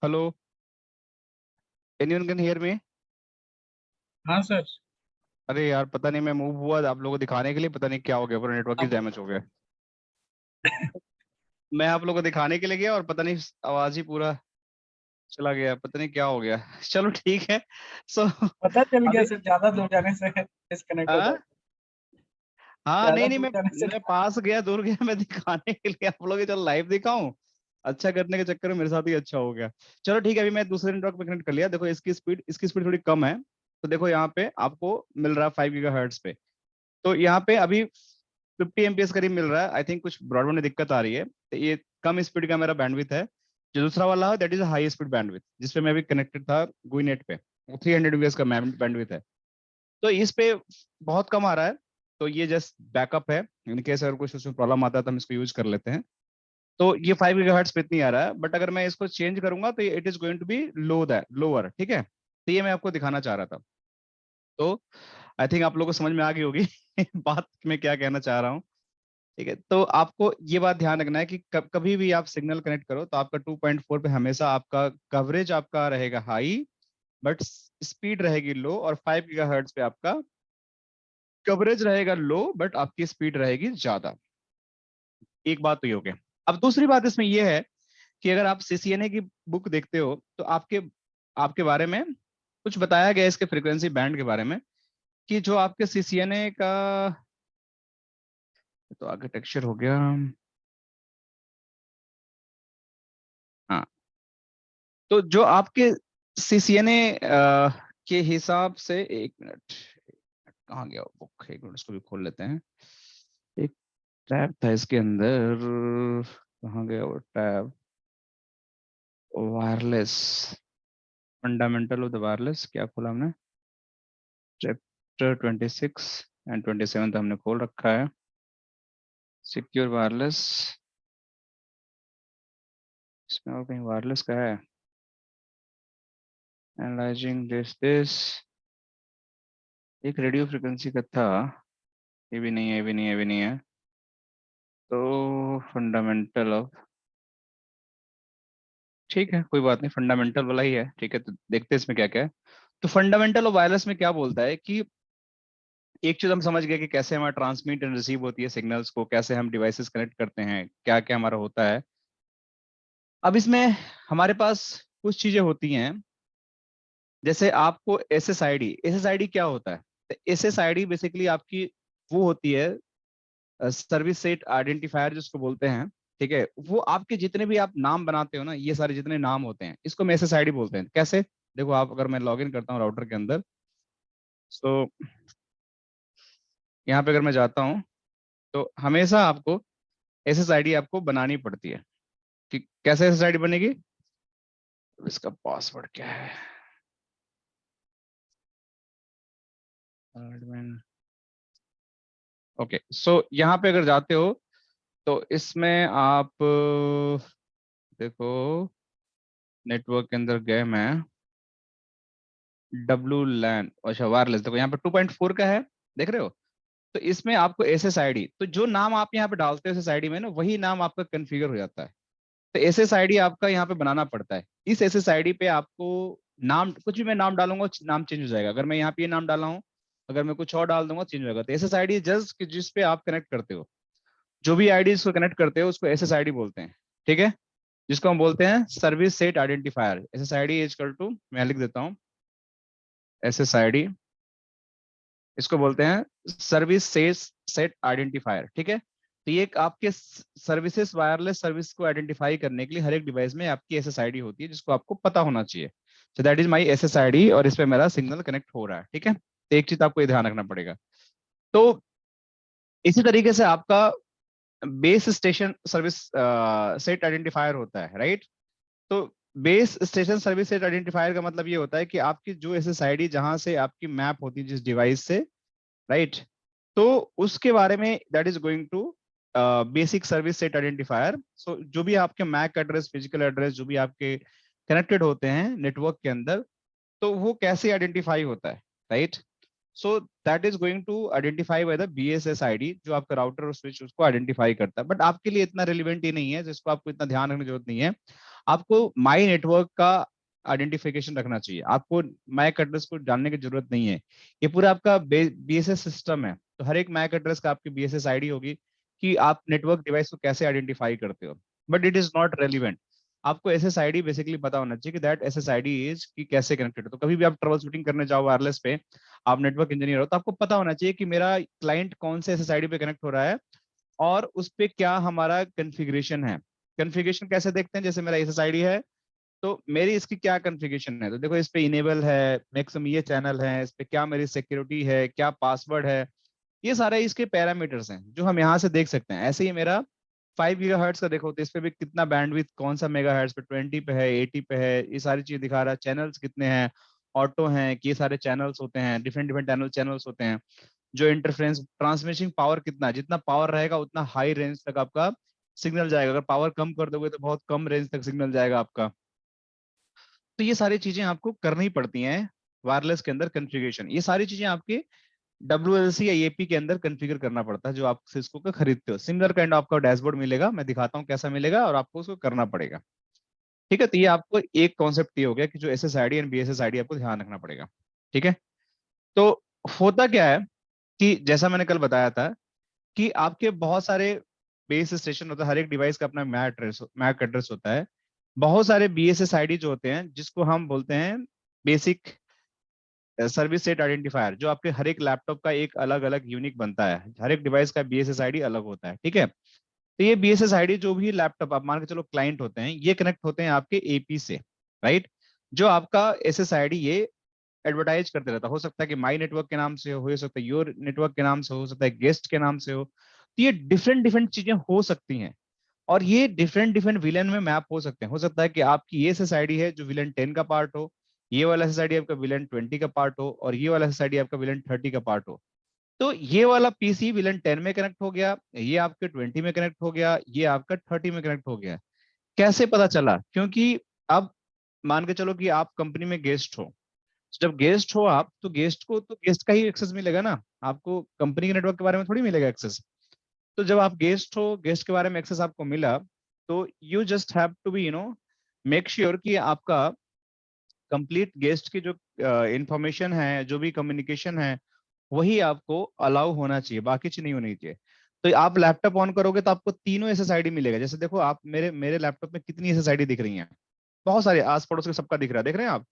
Hello, anyone can hear me? हाँ सर। अरे यार पता नहीं, मैं मूव हुआ आप लोगों को दिखाने के लिए, पता नहीं क्या हो गया, पूरा नेटवर्क ही अब डैमेज हो गया। मैं आप लोगों को दिखाने के लिए गया और पता नहीं आवाज ही पूरा चला गया, पता नहीं क्या हो गया। चलो ठीक है। सो पता चल गया अभी सर, ज्यादा दूर जाने से डिस्कनेक्ट हो हाँ जाता हाँ, है, नहीं ज्यादा नहीं, दूर जाने से। मैं पास गया, दूर गया, मैं दिखाने के लिए आप लोग चल लाइव दिखाऊं। अच्छा करने के चक्कर में मेरे साथ ही अच्छा हो गया। चलो ठीक है, अभी मैं दूसरे नेटवर्क पे कनेक्ट कर लिया। देखो इसकी स्पीड थोड़ी कम है, तो देखो यहाँ पे आपको मिल रहा है 5 GHz पे। तो यहाँ पे अभी 50 MPS करीब मिल रहा है। आई थिंक कुछ ब्रॉडबैंड में दिक्कत आ रही है, तो ये कम स्पीड का मेरा बैंडविथ है। जो दूसरा वाला है that is high speed bandwidth, जिसपे मैं अभी कनेक्टेड था गुई नेट पे, वो 300 MPS का बैंडविथ है। तो इस पे बहुत कम आ रहा है, तो ये जस्ट बैकअप है। इन केस अगर कुछ उसमें प्रॉब्लम आता है तो हम इसको यूज कर लेते हैं। तो ये 5 GHz पे इतनी आ रहा है, बट अगर मैं इसको चेंज करूंगा तो it is going to be lower, ठीक है। तो ये मैं आपको दिखाना चाह रहा था। तो आई थिंक आप लोगों को समझ में आ गई होगी बात में क्या कहना चाह रहा हूँ। ठीक है, तो आपको ये बात ध्यान रखना है कि कभी भी आप सिग्नल कनेक्ट करो तो आपका 2.4 पे हमेशा आपका कवरेज आपका रहेगा हाई, बट स्पीड रहेगी लो, और 5 GHz पे आपका कवरेज रहेगा लो बट आपकी स्पीड रहेगी ज्यादा। एक बात तो ये हो गया। अब दूसरी बात इसमें ये है कि अगर आप सीसीएनए की बुक देखते हो तो आपके आपके बारे में कुछ बताया गया है इसके फ्रीक्वेंसी बैंड के बारे में, कि जो आपके सीसीएनए का, तो आर्किटेक्चर हो गया। हाँ, तो जो आपके सीसीएनए के हिसाब से, एक मिनट, कहाँ गया बुक, एक मिनट इसको भी खोल लेते हैं। एक टैब था इसके अंदर, कहाँ गया वो tab? Wireless, fundamental of the wireless, क्या खोला हमने? चैप्टर 26 एंड 27 तो हमने खोल रखा है। सिक्योर वायरलेस, इसमें और कहीं वायरलेस का है? एनालाइजिंग दिस एक रेडियो फ्रिक्वेंसी का था। ये भी नहीं है, ये भी नहीं है, ये भी नहीं है। तो फंडामेंटल ऑफ, ठीक है कोई बात नहीं, फंडामेंटल वाला ही है, ठीक है। तो देखते हैं इसमें क्या क्या है। तो फंडामेंटल ऑफ वायरलेस में क्या बोलता है कि एक चीज हम समझ गए कि कैसे हमारा ट्रांसमिट एंड रिसीव होती है सिग्नल्स को, कैसे हम डिवाइसेस कनेक्ट करते हैं, क्या क्या हमारा होता है। अब इसमें हमारे पास कुछ चीजें होती हैं, जैसे आपको एसएसआईडी क्या होता है? एसएसआईडी बेसिकली आपकी वो होती है सर्विस सेट आइडेंटिफायर जिसको बोलते हैं। ठीक है, वो आपके जितने भी आप नाम बनाते हो ना, ये सारे जितने नाम होते हैं, इसको हम SSID बोलते हैं। कैसे? देखो आप, अगर मैं लॉगिन करता हूँ राउटर के अंदर, तो यहाँ पे अगर मैं जाता हूँ, तो हमेशा आपको SSID आपको बनानी पड़ती है। कि कैसे SSID बनेगी? इसका पासवर्ड क्या है? ओके, सो यहाँ पे अगर जाते हो तो इसमें आप देखो, नेटवर्क के अंदर गए मैं, WLAN, अच्छा वायरलेस, देखो यहाँ पे 2.4 का है, देख रहे हो? तो इसमें आपको SSID, तो जो नाम आप यहाँ पे डालते हो SSID में ना, वही नाम आपका कन्फिगर हो जाता है। तो SSID आपका यहाँ पे बनाना पड़ता है। इस SSID पे आपको नाम, कुछ भी मैं नाम डालूंगा नाम चेंज हो जाएगा। अगर मैं यहाँ पे ये नाम डाला हूँ, अगर मैं कुछ और डाल दूंगा चेंज हो जाएगा। तो SSID जस्ट जिस पे आप कनेक्ट करते हो, जो भी आईडी को कनेक्ट करते हो, उसको SSID बोलते हैं। ठीक है, जिसको हम बोलते हैं service set identifier. SSID equal to, मैं लिख देता हूँ, SSID, इसको बोलते हैं सर्विस सेट आइडेंटिफायर। ठीक है, तो ये एक आपके सर्विसेज, वायरलेस सर्विस को आइडेंटिफाई करने के लिए हर एक डिवाइस में आपकी SSID होती है, जिसको आपको पता होना चाहिए। सो दैट इज माय SSID, और इस पे मेरा सिग्नल कनेक्ट हो रहा है। ठीक है, तो एक चीज आपको ये ध्यान रखना पड़ेगा। तो इसी तरीके से आपका base station service set identifier होता है, राइट? तो base station service set identifier का मतलब ये होता है कि आपकी जो SSID जहां से आपकी मैप होती है जिस डिवाइस से, राइट, तो उसके बारे में that is going to basic service set identifier. So जो भी आपके मैक एड्रेस, फिजिकल एड्रेस, जो भी आपके कनेक्टेड होते हैं नेटवर्क के अंदर, तो वो कैसे आइडेंटिफाई होता है, right? So that is going to identify by the BSSID, जो आपका राउटर और स्विच उसको आइडेंटिफाई करता है। बट आपके लिए इतना रिलेवेंट ही नहीं है, जिसको आपको इतना ध्यान रखने की जरूरत नहीं है। आपको माई नेटवर्क का आइडेंटिफिकेशन रखना चाहिए, आपको मैक एड्रेस को जानने की जरूरत नहीं है। ये पूरा आपका BSS सिस्टम है, तो हर एक मैक एड्रेस का आपकी BSSID होगी कि आप नेटवर्क डिवाइस को कैसे आइडेंटिफाई करते हो। But it is not relevant. आपको SSID बेसिकली पता होना चाहिए कि दैट SSID इज कि कैसे कनेक्टेड है। तो कभी भी आप ट्रबल शूटिंग करने जाओ वायरलेस पे, आप नेटवर्क इंजीनियर हो, तो आपको पता होना चाहिए कि मेरा क्लाइंट कौन से SSID पे कनेक्ट हो रहा है और उस पे क्या हमारा कॉन्फ़िगरेशन है। कॉन्फ़िगरेशन कैसे देखते हैं? जैसे मेरा SSID है, तो मेरी इसकी क्या कॉन्फ़िगरेशन है, तो देखो इस पे इनेबल है, मैक्सिमम ये चैनल है, इस पे क्या मेरी सिक्योरिटी है, क्या पासवर्ड है, ये सारे इसके पैरामीटर्स हैं जो हम यहाँ से देख सकते हैं। ऐसे ही मेरा 5 गीगाहर्ट्ज का देखो, तो इस पे भी कितना बैंडविड्थ, कौन सा मेगाहर्ट्ज पे, 20 पे है, 80 पे है, ये सारी चीज दिखा रहा है। चैनल्स कितने हैं, ऑटो हैं कि ये सारे चैनल्स होते हैं, डिफरेंट डिफरेंट चैनल्स होते हैं। जो इंटरफ्रेंस, ट्रांसमिशन पावर कितना है, जितना पावर रहेगा उतना हाई रेंज तक आपका सिग्नल जाएगा। अगर पावर कम कर दोगे तो बहुत कम रेंज तक सिग्नल जाएगा आपका। तो ये सारी चीजें आपको करनी पड़ती हैं वायरलेस के अंदर कॉन्फ़िगरेशन। ये सारी चीजें आपके WLC या AP के अंदर कॉन्फ़िगर करना पड़ता है, जो आप सिस्को का खरीदते हो। सिमिलर काइंड आपका डैशबोर्ड मिलेगा, मैं दिखाता हूँ कैसा मिलेगा, और आपको उसको करना पड़ेगा। ठीक है, तो ये आपको एक कॉन्सेप्ट ये हो गया कि जो SSID एंड BSSID आपको ध्यान रखना पड़ेगा। ठीक है, तो होता क्या है कि जैसा मैंने कल बताया था कि आपके बहुत सारे बेस स्टेशन होता है, हर एक डिवाइस का अपना मैक एड्रेस होता है। बहुत सारे BSSID जो होते हैं, जिसको हम बोलते हैं बेसिक सर्विस सेट आइडेंटिफायर, जो आपके हर एक लैपटॉप का एक अलग अलग यूनिक बनता है। हर एक डिवाइस का BSSID अलग होता है। ठीक है, तो ये BSSID जो भी लैपटॉप आप मान के चलो क्लाइंट होते हैं, ये कनेक्ट होते हैं आपके AP से, राइट? जो आपका SSID ये एडवर्टाइज करते रहता है। हो सकता है कि माई नेटवर्क के नाम से हो सकता है योर नेटवर्क के नाम से हो सकता है गेस्ट के नाम से हो। तो ये डिफरेंट डिफरेंट चीजें हो सकती हैं, और ये डिफरेंट डिफरेंट विलन में मैप हो सकते हैं। हो सकता है कि आपकी ये SSID है जो विलन 10 का पार्ट हो, ये वाला SSID आपका विलन 20 का पार्ट हो, और ये वाला SSID आपका विलन 30 का पार्ट हो। तो ये वाला PC विलन 10 में कनेक्ट हो गया, ये आपके 20 में कनेक्ट हो गया, ये आपका 30 में कनेक्ट हो गया। कैसे पता चला? क्योंकि अब मान के चलो कि आप कंपनी में गेस्ट हो। जब गेस्ट हो आप, तो गेस्ट को तो गेस्ट का ही एक्सेस मिलेगा ना, आपको कंपनी के नेटवर्क के बारे में थोड़ी मिलेगा एक्सेस। तो जब आप गेस्ट हो, गेस्ट के बारे में एक्सेस आपको मिला, तो you just have to be make sure कि आपका कंप्लीट गेस्ट की जो इंफॉर्मेशन है, जो भी कम्युनिकेशन है, वही आपको अलाउ होना चाहिए, बाकी चीज नहीं होनी चाहिए। तो आप लैपटॉप ऑन करोगे तो आपको तीनों SSID मिलेगा। जैसे देखो आप, मेरे मेरे लैपटॉप में कितनी SSID दिख रही हैं, बहुत सारे, आस पड़ोस के सबका दिख रहा है, देख रहे हैं आप?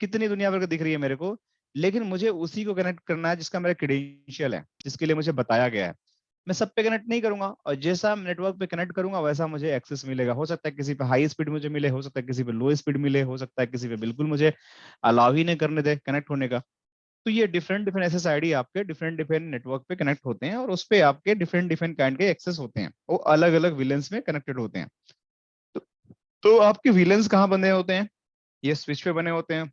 कितनी दुनिया भर की दिख रही है मेरे को। लेकिन मुझे उसी को कनेक्ट करना है जिसका मेरा क्रेडेंशियल है, जिसके लिए मुझे बताया गया है। मैं सब पे कनेक्ट नहीं करूंगा, और जैसा नेटवर्क पे कनेक्ट करूंगा वैसा मुझे एक्सेस मिलेगा। हो सकता है किसी पे हाई स्पीड मुझे मिले, हो सकता है किसी पे लो स्पीड मिले, हो सकता है किसी पे बिल्कुल मुझे अलाउ ही नहीं करने दे कनेक्ट होने का। तो ये डिफरेंट डिफरेंट एसएसआईडी आपके डिफरेंट डिफरेंट नेटवर्क पे कनेक्ट होते हैं, और उस पे आपके डिफरेंट डिफरेंट काइंड के एक्सेस होते हैं, वो अलग अलग विलेंस में कनेक्टेड होते हैं। तो, तो आपके विलेंस कहाँ बने होते हैं? ये स्विच पे बने होते हैं।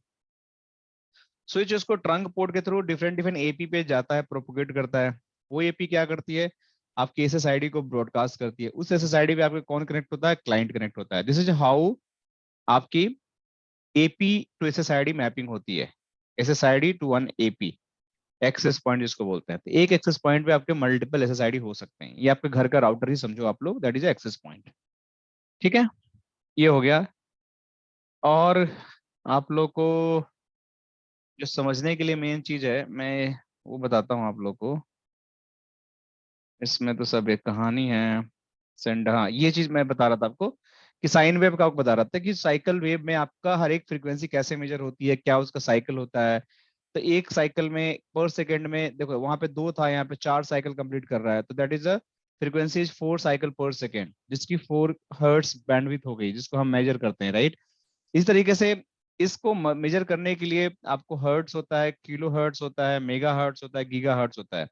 स्विच उसको ट्रंक पोर्ट के थ्रू डिफरेंट डिफरेंट एपी पे जाता है, प्रोपोगेट करता है। वो एपी क्या करती है? आपकी एसएसआईडी को ब्रॉडकास्ट करती है। उस एसएसआईडी पे आपके कौन कनेक्ट होता है? क्लाइंट कनेक्ट होता है। दिस इज हाउ आपकी एपी टू एसएसआईडी मैपिंग होती है। SSID to one AP, access point जिसको बोलते हैं। तो एक एक्सेस पॉइंट पे आपके मल्टीपल एसएसआईडी हो सकते हैं। ये आपके घर का राउटर ही समझो आप लोग, दैट इज एक्सेस पॉइंट। ठीक है, ये हो गया। और आप लोग को जो समझने के लिए मेन चीज है, मैं वो बताता हूँ आप लोग को। इसमें तो सब एक कहानी है। सेंड, हाँ ये चीज मैं बता रहा था आपको कि साइन वेव का आपको बता रहा था कि साइकिल वेव में आपका हर एक फ्रीक्वेंसी कैसे मेजर होती है, क्या उसका साइकिल होता है। तो एक साइकिल में पर सेकंड में देखो, वहां पे 2 था, यहाँ पे 4 साइकिल कंप्लीट कर रहा है, तो that is a frequency is 4 cycle पर सेकंड, जिसकी 4 हर्ट्स बैंडविड्थ हो गई, जिसको हम मेजर करते हैं, राइट। इस तरीके से इसको मेजर करने के लिए आपको हर्ट्स होता है, किलो हर्ट्स होता है, मेगा हर्ट्स होता है, गीगा हर्ट्स होता है।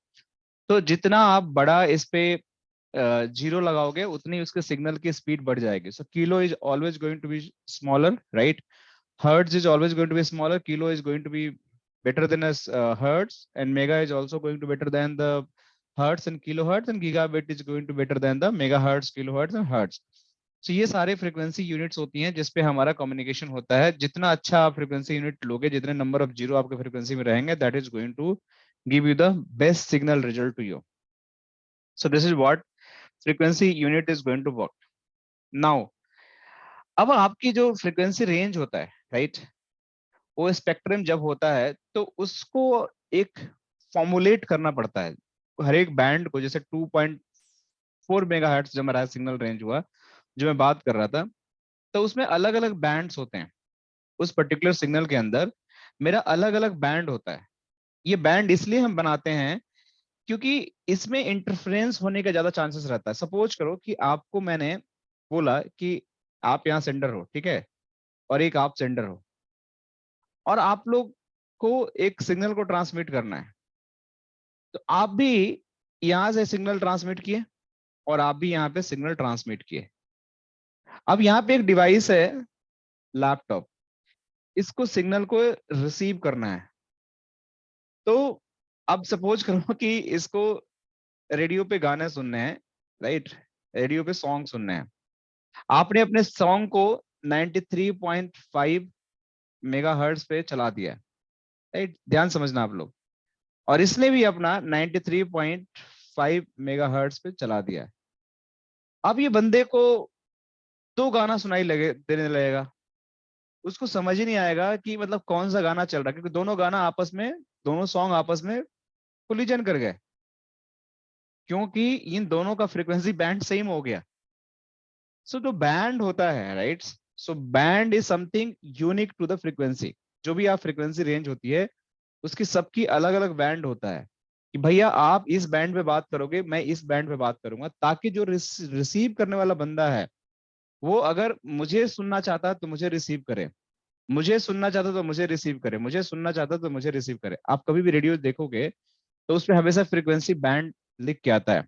तो जितना आप बड़ा इस पे जीरो लगाओगे, उतनी उसके सिग्नल की स्पीड बढ़ जाएगी। So kilo is always going to be smaller, right. hertz is always going to be smaller, kilo is going to be better than as hertz, and mega is also going to better than the hertz and kilohertz, and gigabit is going to better than the megahertz, kilohertz and hertz. So ये सारे frequency units होती हैं जिसपे हमारा communication होता है। जितना अच्छा आप फ्रीक्वेंसी यूनिट लोगे, जितने नंबर ऑफ जीरो आपके फ्रीक्वेंसी में रहेंगे, that is going to give you the best signal result to you. So this is what frequency unit is going to work now. अब आपकी जो फ्रीक्वेंसी रेंज होता है, राइट, वो स्पेक्ट्रम जब होता है तो उसको एक फॉर्मुलेट करना पड़ता है हर एक बैंड को। जैसे 2.4 मेगाहर्ट्ज जब हमारा सिग्नल रेंज हुआ, जो मैं बात कर रहा था, तो उसमें अलग अलग बैंड्स होते हैं। उस पर्टिकुलर सिग्नल के अंदर मेरा अलग अलग बैंड होता है। ये बैंड इसलिए हम बनाते हैं क्योंकि इसमें इंटरफेरेंस होने का ज्यादा चांसेस रहता है। सपोज करो कि आपको मैंने बोला कि आप यहाँ सेंडर हो, ठीक है, और एक आप सेंडर हो, और आप लोग को एक सिग्नल को ट्रांसमिट करना है। तो आप भी यहां से सिग्नल ट्रांसमिट किए, और आप भी यहाँ पे सिग्नल ट्रांसमिट किए। अब यहाँ पे एक डिवाइस है, लैपटॉप, इसको सिग्नल को रिसीव करना है। तो अब सपोज करो कि इसको रेडियो पे गाने सुनने हैं, राइट, रेडियो पे सॉन्ग सुनने हैं। आपने अपने सॉन्ग को 93.5 मेगाहर्ट्ज पे चला दिया है, राइट, ध्यान समझना आप लोग। और इसने भी अपना 93.5 मेगाहर्ट्ज पे चला दिया है। अब ये बंदे को 2 गाना सुनाई लगे देने लगेगा, उसको समझ ही नहीं आएगा कि मतलब कौन सा गाना चल रहा है, क्योंकि दोनों गाना आपस में, दोनों सॉन्ग आपस में कोलिजन कर गए, क्योंकि इन दोनों का फ्रीक्वेंसी बैंड सेम हो गया। सो जो बैंड होता है, right, so band is something unique to the frequency. जो भी आप फ्रीक्वेंसी रेंज होती है, उसकी सबकी अलग अलग बैंड होता है कि भैया आप इस बैंड पे बात करोगे, मैं इस बैंड पे बात करूंगा, ताकि जो रिसीव करने वाला बंदा है, वो अगर मुझे सुनना चाहता है तो मुझे रिसीव करे, मुझे सुनना चाहता तो मुझे रिसीव करे, मुझे सुनना चाहता तो मुझे रिसीव करे। आप कभी भी रेडियो देखोगे तो उसमें हमेशा फ्रीक्वेंसी बैंड लिख के आता है,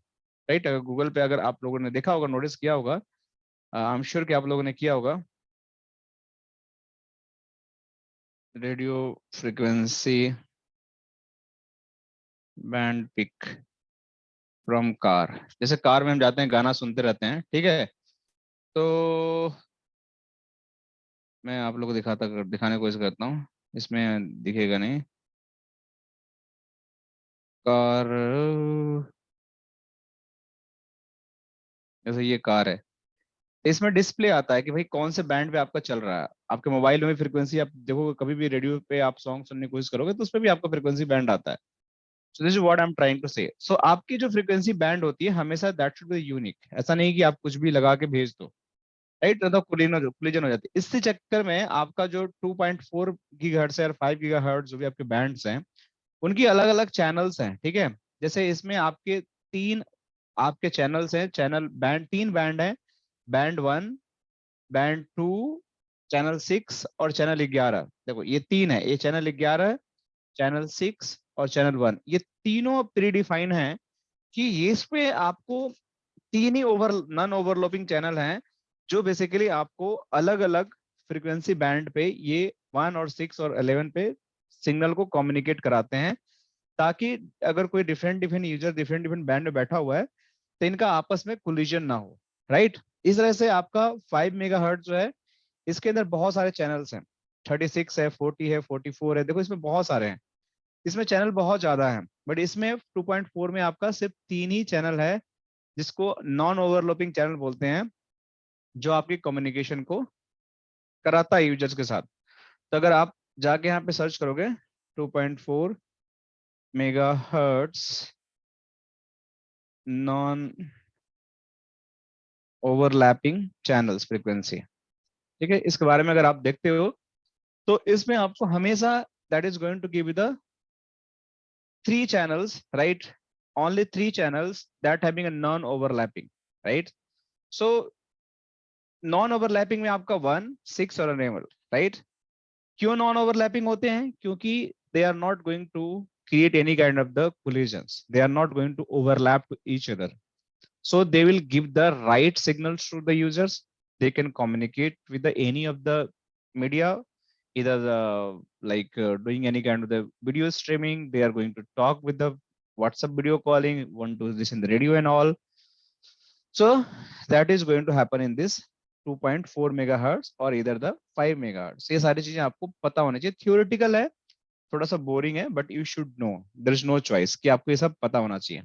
राइट। अगर गूगल पे अगर आप लोगों ने देखा होगा, नोटिस किया होगा, आई एम श्योर कि आप लोगों ने किया होगा, radio frequency band pick from car. जैसे कार में हम जाते हैं, गाना सुनते रहते हैं, ठीक है। तो मैं आप लोगों को दिखाने की कोशिश करता हूँ, इसमें दिखेगा नहीं। कार, जैसे ये कार है, इसमें डिस्प्ले आता है कि भाई कौन से बैंड पे आपका चल रहा है। आपके मोबाइल में फ्रीक्वेंसी आप देखोगे, कभी भी रेडियो पे आप सॉन्ग सुनने की कोशिश करोगे तो उसपे भी आपका फ्रीक्वेंसी बैंड आता है। So this is what I am trying to say. सो आपकी जो फ्रीक्वेंसी बैंड होती है हमेशा दैट शुड बी यूनिक। ऐसा नहीं कि आप कुछ भी लगा के भेज दो, राइट, तो कोलिजन हो जाती है। इसी चक्कर में आपका जो 2.4 गीगाहर्ट्ज है और 5 गीगाहर्ट्ज जो भी आपके बैंड्स हैं, उनकी अलग अलग चैनल्स हैं, ठीक है। जैसे इसमें आपके 3 आपके चैनल्स हैं, चैनल बैंड 3 बैंड है, बैंड 1, बैंड 2, चैनल 6 और चैनल 11। देखो ये 3 है, ये चैनल 11, चैनल 6 और चैनल 1, ये तीनों प्री डिफाइन है कि ये इसमें आपको 3 ही नॉन ओवरलैपिंग चैनल हैं जो बेसिकली आपको अलग अलग फ्रीक्वेंसी बैंड पे ये 1 और 6 और 11 पे सिग्नल को कम्युनिकेट कराते हैं, ताकि अगर कोई different different user different different band में बैठा हुआ है तो इनका आपस में कोलिजन ना हो, राइट। इस तरह से आपका 5 मेगाहर्ट्ज जो है, इसके अंदर बहुत सारे चैनल्स हैं, 36 है, 40 है, 44 है, देखो इसमें बहुत सारे हैं, इसमें चैनल बहुत ज्यादा है। बट इसमें 2.4 में आपका सिर्फ 3 ही चैनल है जिसको नॉन ओवरलैपिंग चैनल बोलते हैं, जो आपकी कम्युनिकेशन को कराता है यूजर्स के साथ। तो अगर आप जाके यहाँ पे सर्च करोगे 2.4 megahertz non overlapping channels frequency, ठीक है, इसके बारे में अगर आप देखते हो तो इसमें आपको हमेशा that is going to give you the 3 channels, right? Only 3 channels that having a non-overlapping, right? So non-overlapping में आपका 1, 6 और 11, right? क्यों non-overlapping होते हैं? क्योंकि they are not going to create any kind of the collisions. They are not going to overlap to each other. So they will give the right signals to the users. They can communicate with the any of the media, either the doing any kind of the video streaming. They are going to talk with the WhatsApp video calling, want to listen the radio and all. So that is going to happen in this 2.4 megahertz or either the 5 megahertz. ये सारी चीजें आपको पता होनी चाहिए। Theoretical है, थोड़ा सा बोरिंग है, but you should know, there is no choice कि आपको ये सब पता होना चाहिए।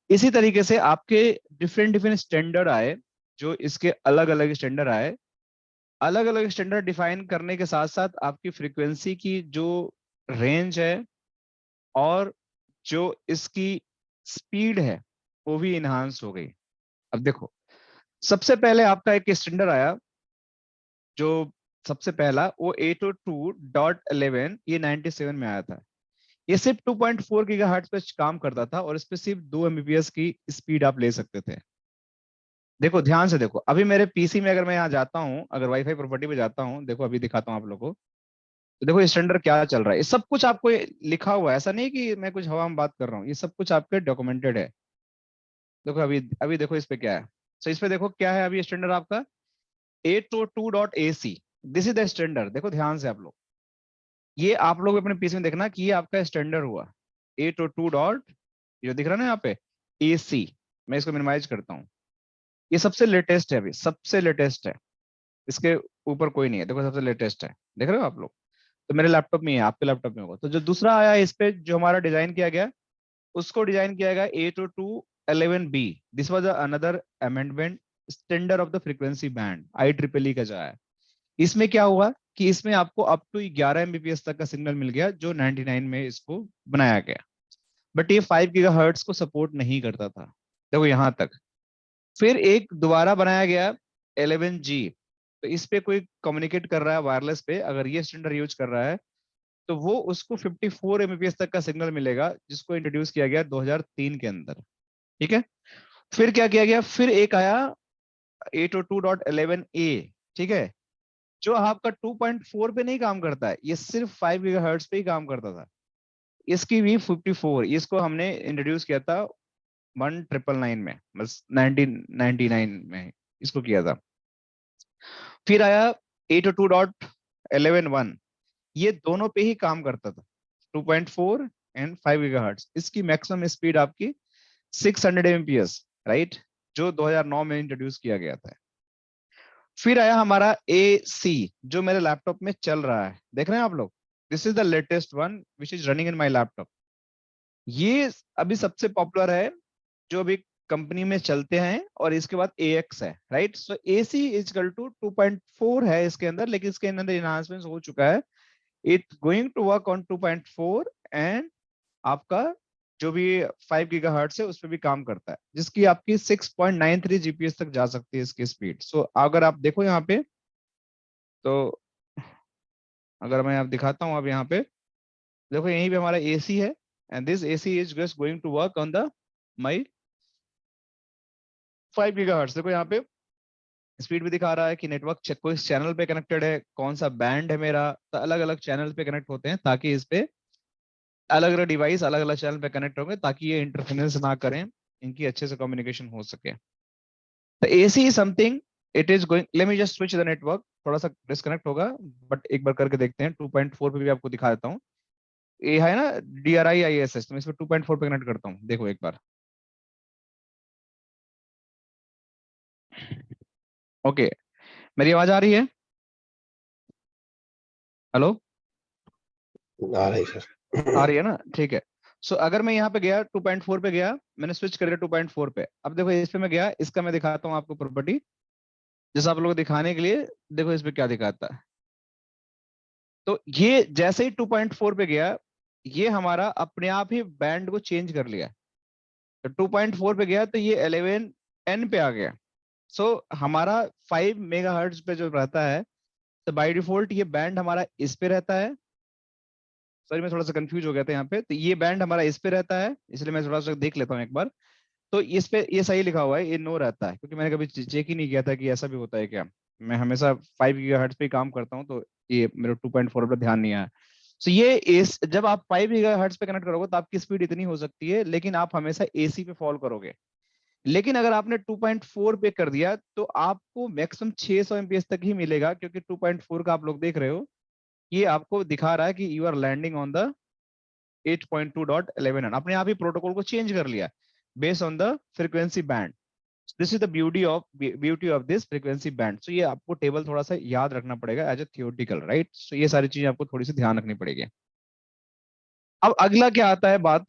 इसी तरीके से आपके डिफरेंट डिफरेंट स्टैंडर्ड आए, जो इसके अलग अलग स्टैंडर्ड आए, अलग अलग स्टैंडर्ड डिफाइन करने के साथ साथ आपकी फ्रीक्वेंसी की जो रेंज है और जो इसकी स्पीड है वो भी इनहांस हो गई। अब देखो, सबसे पहले आपका एक स्टैंडर्ड आया, जो सबसे पहला वो 802.11, ये 97 में आया था। ये सिर्फ 2.4 गीगाहर्ट्ज पे काम करता था और इस पे सिर्फ 2 एमबीपीएस की स्पीड आप ले सकते थे। देखो ध्यान से देखो, अभी मेरे पीसी में अगर मैं यहाँ जाता हूँ, अगर वाईफाई प्रॉपर्टी पे जाता हूँ, देखो अभी दिखाता हूँ आप लोगों को, तो देखो स्टैंडर्ड क्या चल रहा है। ये सब कुछ आपको लिखा हुआ है, ऐसा नहीं कि मैं कुछ हवा में बात कर रहा हूँ, ये सब कुछ आपके डॉक्यूमेंटेड है। देखो अभी अभी देखो इस पे क्या है। सो इस पे देखो क्या है अभी स्टैंडर्ड आपका 802.AC, this is the standard. देखो ध्यान से आप लोग, ये आप लोग अपने पीसी में देखना कि ये आपका स्टैंडर्ड हुआ 802 डॉट, जो दिख रहा है ना यहाँ पे AC। मैं इसको मिनिमाइज करता हूँ, ये सबसे लेटेस्ट है, अभी सबसे लेटेस्ट है, इसके ऊपर कोई नहीं है। देखो सबसे लेटेस्ट है, देख रहे हो आप लोग, तो मेरे लैपटॉप में है, आपके लैपटॉप में होगा। तो जो दूसरा आया इस पे जो हमारा डिजाइन किया गया, उसको डिजाइन किया गया 802.11B। This was another amendment standard of the frequency band, IEEE का जो है। इसमें क्या हुआ कि इसमें आपको अप टू 11 एमबीपीएस तक का सिग्नल मिल गया, जो 99 में इसको बनाया गया। बट ये 5 गीगाहर्ट्ज को सपोर्ट नहीं करता था, देखो यहाँ तक। फिर एक दोबारा बनाया गया 11G, तो इस पे कोई कम्युनिकेट कर रहा है वायरलेस पे, अगर ये स्टैंडर्ड यूज कर रहा है तो वो उसको 54 एमबीपीएस तक का सिग्नल मिलेगा, जिसको इंट्रोड्यूस किया गया 2003 के अंदर, ठीक है। फिर क्या किया गया, फिर एक आया 802.11A, ठीक है, जो आपका 2.4 पे नहीं काम करता है, ये सिर्फ 5 गीगाहर्ट्ज पे ही काम करता था। इसकी भी 54, इसको हमने इंट्रोड्यूस किया था 1999 में, बस 1999 में इसको किया था। फिर आया 802.11.1, ये दोनों पे ही काम करता था, 2.4 एंड 5 गीगाहर्ट्ज। इसकी मैक्सिमम स्पीड आपकी 600 एमपीएस, राइट, जो 2009 में इंट्रोड्यूस किया गया था। फिर आया हमारा AC, जो मेरे लैपटॉप में चल रहा है, देख रहे हैं आप लोग, this is the latest one which is running in my laptop. ये अभी सबसे पॉपुलर है, जो अभी कंपनी में चलते हैं, और इसके बाद AX है, right. So AC is equal to 2.4 है इसके अंदर, लेकिन इसके अंदर इनहांसमेंट हो चुका है। It going to work on 2.4 and आपका जो भी 5 गीगाहर्ट्ज है उस पर भी काम करता है, जिसकी आपकी 6.93 जीपीएस तक जा सकती है इसकी स्पीड। सो अगर आप देखो यहाँ पे, तो अगर मैं आप दिखाता हूँ, अब यहाँ पे देखो, यहीं पे हमारा AC है, and this AC is just going to work on the my 5 gigahertz. देखो यहाँ पे स्पीड भी दिखा रहा है कि नेटवर्क कोई चैनल पे कनेक्टेड है, कौन सा बैंड है मेरा, तो अलग अलग चैनल पे कनेक्ट होते हैं ताकि इस पे अलग अलग डिवाइस अलग अलग चैनल पे कनेक्ट होंगे ताकि ये इंटरफेरेंस ना करें, इनकी अच्छे से कम्युनिकेशन हो सके। तो AC is something, it is going, let me just switch the network, थोड़ा सा डिस्कनेक्ट होगा बट एक बार करके देखते हैं। 2.4 पे भी आपको दिखा देता हूँ, ये है ना DRI-ISS, तो मैं इसमें 2.4 पे कनेक्ट करता हूँ, देखो एक बार। ओके, मेरी आवाज आ रही है? हेलो, आ रही सर। आ रही है ना? ठीक है। सो अगर मैं यहाँ पे गया 2.4 पे गया, मैंने स्विच कर दिया 2.4 पे, अब देखो इस पे मैं गया, इसका मैं दिखाता हूँ आपको प्रॉपर्टी, जैसे आप लोगों को दिखाने के लिए। देखो इस पे क्या दिखाता है, तो ये जैसे ही 2.4 पे गया, ये हमारा अपने आप ही बैंड को चेंज कर लिया। तो 2.4 पे गया तो ये 11N पे आ गया। सो हमारा 5 मेगाहर्ट्ज पे जो रहता है, तो बाय डिफॉल्ट ये बैंड हमारा इस पे रहता है। सॉरी मैं थोड़ा सा कंफ्यूज हो गया था यहाँ पे, तो ये बैंड हमारा इस पे रहता है, इसलिए मैं थोड़ा सा देख लेता हूँ एक बार। तो इस पे ये सही लिखा हुआ है, ये नो रहता है, क्योंकि मैंने कभी चेक ही नहीं किया था कि ऐसा भी होता है क्या। मैं हमेशा 5 गीगाहर्ट्ज पे ही काम करता हूँ, तो ये मेरे 2.4 पे ध्यान नहीं आया। सो ये इस जब आप 5 गीगाहर्ट्ज पे कनेक्ट करोगे तो आपकी स्पीड इतनी हो सकती है, लेकिन आप हमेशा एसी पे फॉलो करोगे। लेकिन अगर आपने 2.4 पे कर दिया तो आपको मैक्सिमम 600 एमपीएस तक ही मिलेगा, क्योंकि 2.4 का आप लोग देख रहे हो, ये आपको दिखा रहा है कि you are landing on the 8.2.11, अपने आप ही प्रोटोकॉल को चेंज कर लिया based on the frequency band. This is the beauty of this frequency band. So ये आपको टेबल थोड़ा सा याद रखना पड़ेगा as a theoretical, right. So ये सारी चीजें आपको थोड़ी सी ध्यान रखनी पड़ेगी। अब अगला क्या आता है बात,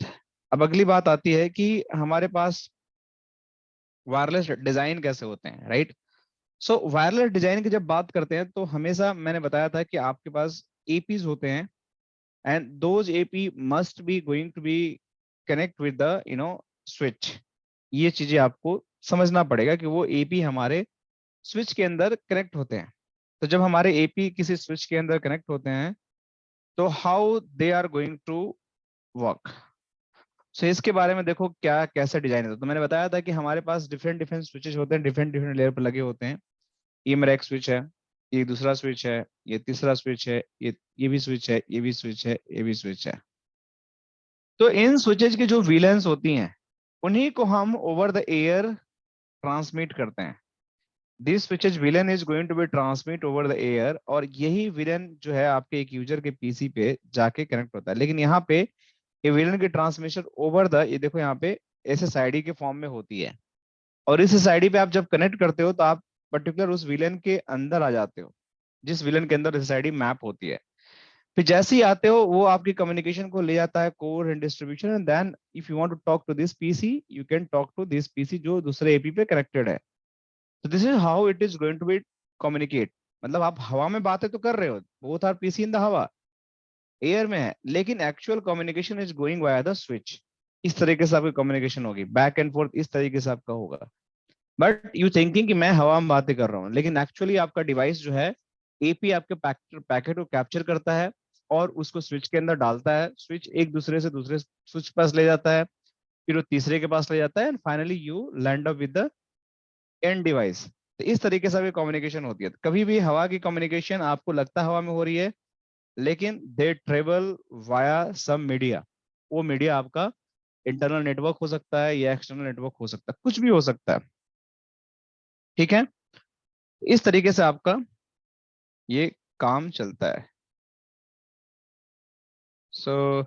अब अगली बात आती है कि हमारे पास वायरलेस डिजाइन कैसे होते हैं, राइट। सो वायरलेस डिजाइन की जब बात करते हैं तो हमेशा मैंने बताया था कि आपके पास एपीज होते हैं, and those AP must be going to be connect with the switch. ये चीजें आपको समझना पड़ेगा कि वो एपी हमारे स्विच के अंदर कनेक्ट होते हैं। तो जब हमारे एपी किसी स्विच के अंदर कनेक्ट होते हैं तो how they are going to work. So इसके बारे में देखो क्या कैसे डिजाइन होता है। तो मैंने बताया था कि हमारे पास डिफरेंट डिफरेंट स्विचेस होते हैं, डिफरेंट डिफरेंट लेयर पर लगे होते हैं। ये मेरा एक स्विच है, ये दूसरा स्विच है, ये तीसरा स्विच है, ये भी स्विच है, ये भी स्विच है, ये भी स्विच है। तो इन स्विचेज की जो विलेंस होती हैं, उन्हीं को हम ओवर द एयर ट्रांसमिट करते हैं। This switches VLAN is going to be transmit over the air, और यही विलन जो है आपके एक यूजर के पीसी पे जाके कनेक्ट होता है। लेकिन यहाँ पे ये विलन की ट्रांसमिशन ओवर द, ये देखो यहाँ पे SSID के फॉर्म में होती है, और इस SSID पे आप जब कनेक्ट करते हो तो आप पर्टिकुलर उस विलन के अंदर आ जाते हो, जिस विलन के अंदर SSID मैप होती है। फिर जैसे ही आते हो वो आपकी कम्युनिकेशन को ले जाता है core and distribution, and then if you want to talk to this PC you can talk to this PC जो दूसरे एपी पे कनेक्टेड है। तो this is how it is going to be communicate. मतलब आप हवा में बातें तो कर रहे हो, both are PC in the हवा, एयर में है, लेकिन actual communication is going via the switch. इस तरीके से आपकी कम्युनिकेशन होगी, बैक एंड फोर्थ इस तरीके से आपका होगा। बट यू थिंकिंग कि मैं हवा में बातें कर रहा हूँ, लेकिन एक्चुअली आपका डिवाइस जो है एपी आपके पैकेट को कैप्चर करता है और उसको स्विच के अंदर डालता है। स्विच एक दूसरे से दूसरे स्विच पास ले जाता है, फिर वो तीसरे के पास ले जाता है, and finally you land up with the end device. तो इस तरीके से भी कम्युनिकेशन होती है। कभी भी हवा की कम्युनिकेशन आपको लगता है हवा में हो रही है, लेकिन they travel via some media. वो मीडिया आपका इंटरनल नेटवर्क हो सकता है या एक्सटर्नल नेटवर्क हो सकता है, कुछ भी हो सकता है, ठीक है। इस तरीके से आपका ये काम चलता है। So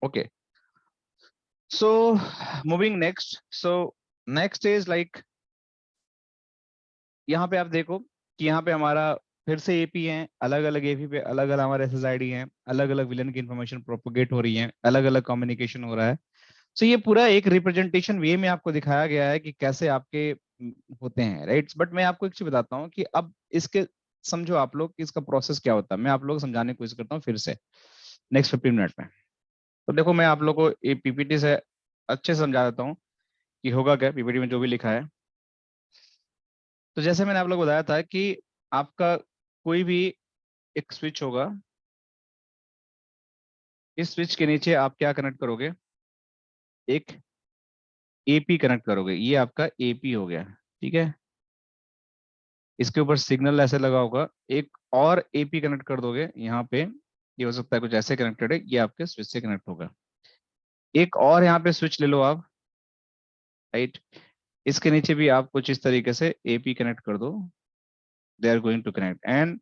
okay, so moving next. So next is like, यहाँ पे आप देखो कि यहाँ पे हमारा फिर से एपी है, अलग अलग एपी पे अलग अलग हमारे SSID हैं, अलग अलग विलन की इंफॉर्मेशन प्रोपोगेट हो रही है, अलग अलग कम्युनिकेशन हो रहा है। सो ये पूरा एक रिप्रेजेंटेशन वे में आपको दिखाया गया है कि कैसे आपके होते हैं, राइट। बट मैं आपको एक चीज बताता हूँ कि अब इसके समझो आप लोग कि इसका प्रोसेस क्या होता है। मैं आप लोग को समझाने की कोशिश करता हूँ फिर से नेक्स्ट 15 मिनट में। तो देखो मैं आप लोग को ये पीपीटी से अच्छे से समझा देता हूँ कि होगा क्या पीपीटी में जो भी लिखा है। तो जैसे मैंने आप लोग को बताया था कि आपका कोई भी एक स्विच होगा, इस स्विच के नीचे आप क्या कनेक्ट करोगे, एक एपी कनेक्ट करोगे, ये आपका एपी हो गया, ठीक है। इसके ऊपर सिग्नल ऐसे लगा होगा, एक और एपी कनेक्ट कर दोगे यहाँ पे, ये हो सकता है कुछ ऐसे कनेक्टेड है, ये आपके स्विच से कनेक्ट होगा। एक और यहाँ पे स्विच ले लो आप, राइट, इसके नीचे भी आप कुछ इस तरीके से एपी कनेक्ट कर दो, they are going to connect. And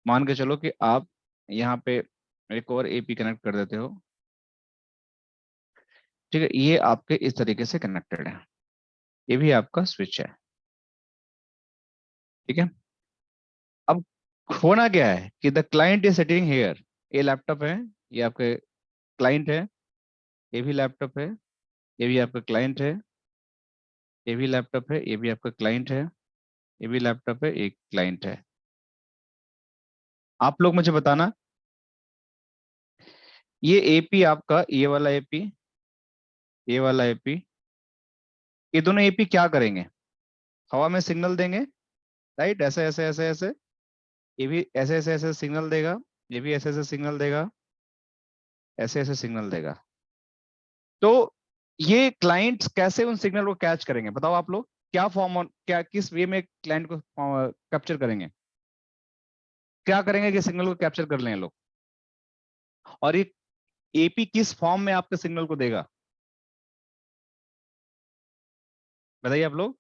मान के चलो कि आप यहाँ पे एक और एपी कनेक्ट कर देते हो, ठीक है, ये आपके इस तरीके से कनेक्टेड है, ये भी आपका स्विच है, ठीक है। अब होना क्या है कि the client is sitting here, ये लैपटॉप है, ये आपके क्लाइंट है, ये भी लैपटॉप है, ये भी आपका क्लाइंट है, ये भी लैपटॉप है, ये भी आपका क्लाइंट है, ये भी लैपटॉप है, एक क्लाइंट है। आप लोग मुझे बताना, ये एपी आपका, ये वाला एपी, ये वाला एपी, ये दोनों एपी क्या करेंगे, हवा में सिग्नल देंगे, राइट, ऐसे ऐसे ऐसे ऐसे, ये भी ऐसे ऐसे ऐसे सिग्नल देगा, ये भी ऐसे ऐसे सिग्नल देगा, ऐसे ऐसे सिग्नल देगा। तो ये क्लाइंट्स कैसे उन सिग्नल को कैच करेंगे, बताओ आप लोग, क्या फॉर्म, क्या किस वे में क्लाइंट को कैप्चर करेंगे, क्या करेंगे कि सिग्नल को कैप्चर कर लें ये लोग, और ये एपी किस फॉर्म में आपके सिग्नल को देगा, बताइए आप लोग।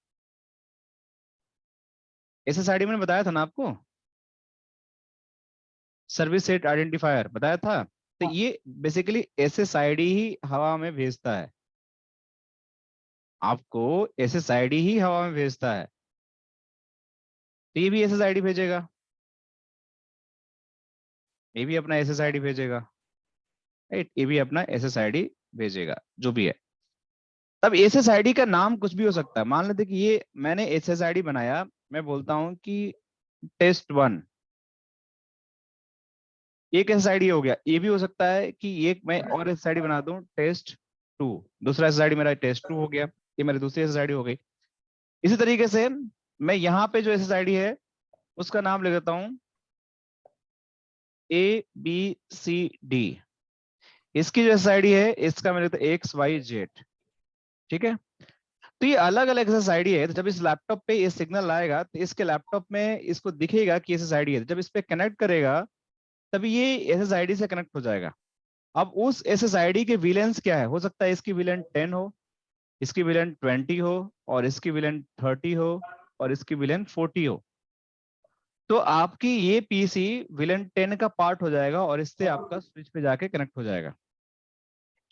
एसएसआईडी मैंने बताया था ना आपको, सर्विस सेट आइडेंटिफायर बताया था, तो ये बेसिकली एसएसआईडी ही हवा में भेजता है, आपको एसएसआईडी ही हवा में भेजता है, तो ये भी एसएसआईडी भेजेगा, ये भी अपना एसएसआईडी भेजेगा, राइट, ये भी अपना एसएसआईडी भेजेगा, जो भी है। तब एसएसआईडी का नाम कुछ भी हो सकता है, मान लेते कि ये मैंने एसएसआईडी बनाया, मैं बोलता हूं कि टेस्ट 1, एक एसएसआईडी हो गया, ये भी हो सकता है कि एक मैं और एसएसआईडी बना दूं टेस्ट 2, दूसरा एसएसआईडी मेरा टेस्ट 2 हो गया, ये मेरी दूसरी एसएसआईडी हो गई। इसी तरीके से मैं यहाँ पे जो एसएसआईडी है उसका नाम ले देता हूँ ABCD, इसकी जो एसएसआईडी है इसका मैं लेता हूँ XYZ, ठीक है। तो ये अलग अलग एसएसआईडी है, तो जब इस लैपटॉप पे ये सिग्नल आएगा तो इसके लैपटॉप में इसको दिखेगा कि एसएसआईडी है, जब इस पे कनेक्ट करेगा तभी ये एसएसआईडी से कनेक्ट हो जाएगा। अब उस एसएसआईडी के विलेंस क्या है, हो सकता है इसकी विलेन 10 हो, इसकी विलेन 20 हो, और इसकी विलेन 30 हो, और इसकी विलेन 40 हो। तो आपकी ये पीसी विलेन 10 का पार्ट हो जाएगा और इससे आपका स्विच पे जाके कनेक्ट हो जाएगा।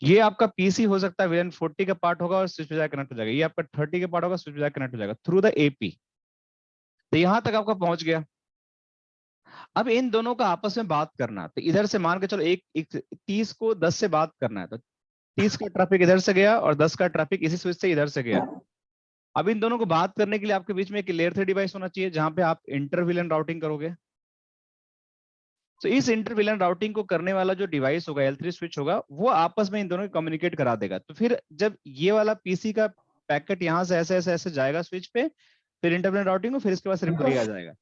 ये आपका पीसी हो सकता है विलेन 40 का पार्ट होगा और स्विच पे जाकर कनेक्ट हो जाएगा, ये आपका 30 का पार्ट होगा, स्विच पे जाकर कनेक्ट हो जाएगा थ्रू द एपी। तो यहां तक आपका पहुंच गया। अब इन दोनों का आपस में बात करना, तो इधर से मान के चलो एक 30 को 10 से बात करना है, तो 30 का ट्रैफिक इधर से गया और 10 का ट्रैफिक इसी स्विच से इधर से गया। अब इन दोनों को बात करने के लिए आपके बीच में एक लेयर 3 डिवाइस होना चाहिए जहां पे आप इंटर विलेन राउटिंग करोगे। तो इस इंटर विलेन राउटिंग को करने वाला जो डिवाइस होगा, L3 स्विच होगा, वो आपस में इन दोनों को कम्युनिकेट करा देगा। तो फिर जब ये वाला पीसी का पैकेट यहाँ से ऐसे ऐसे ऐसे जाएगा स्विच पे, फिर इंटर विलेन राउटिंग को, फिर इसके पास रिप्लाई आ जाएगा,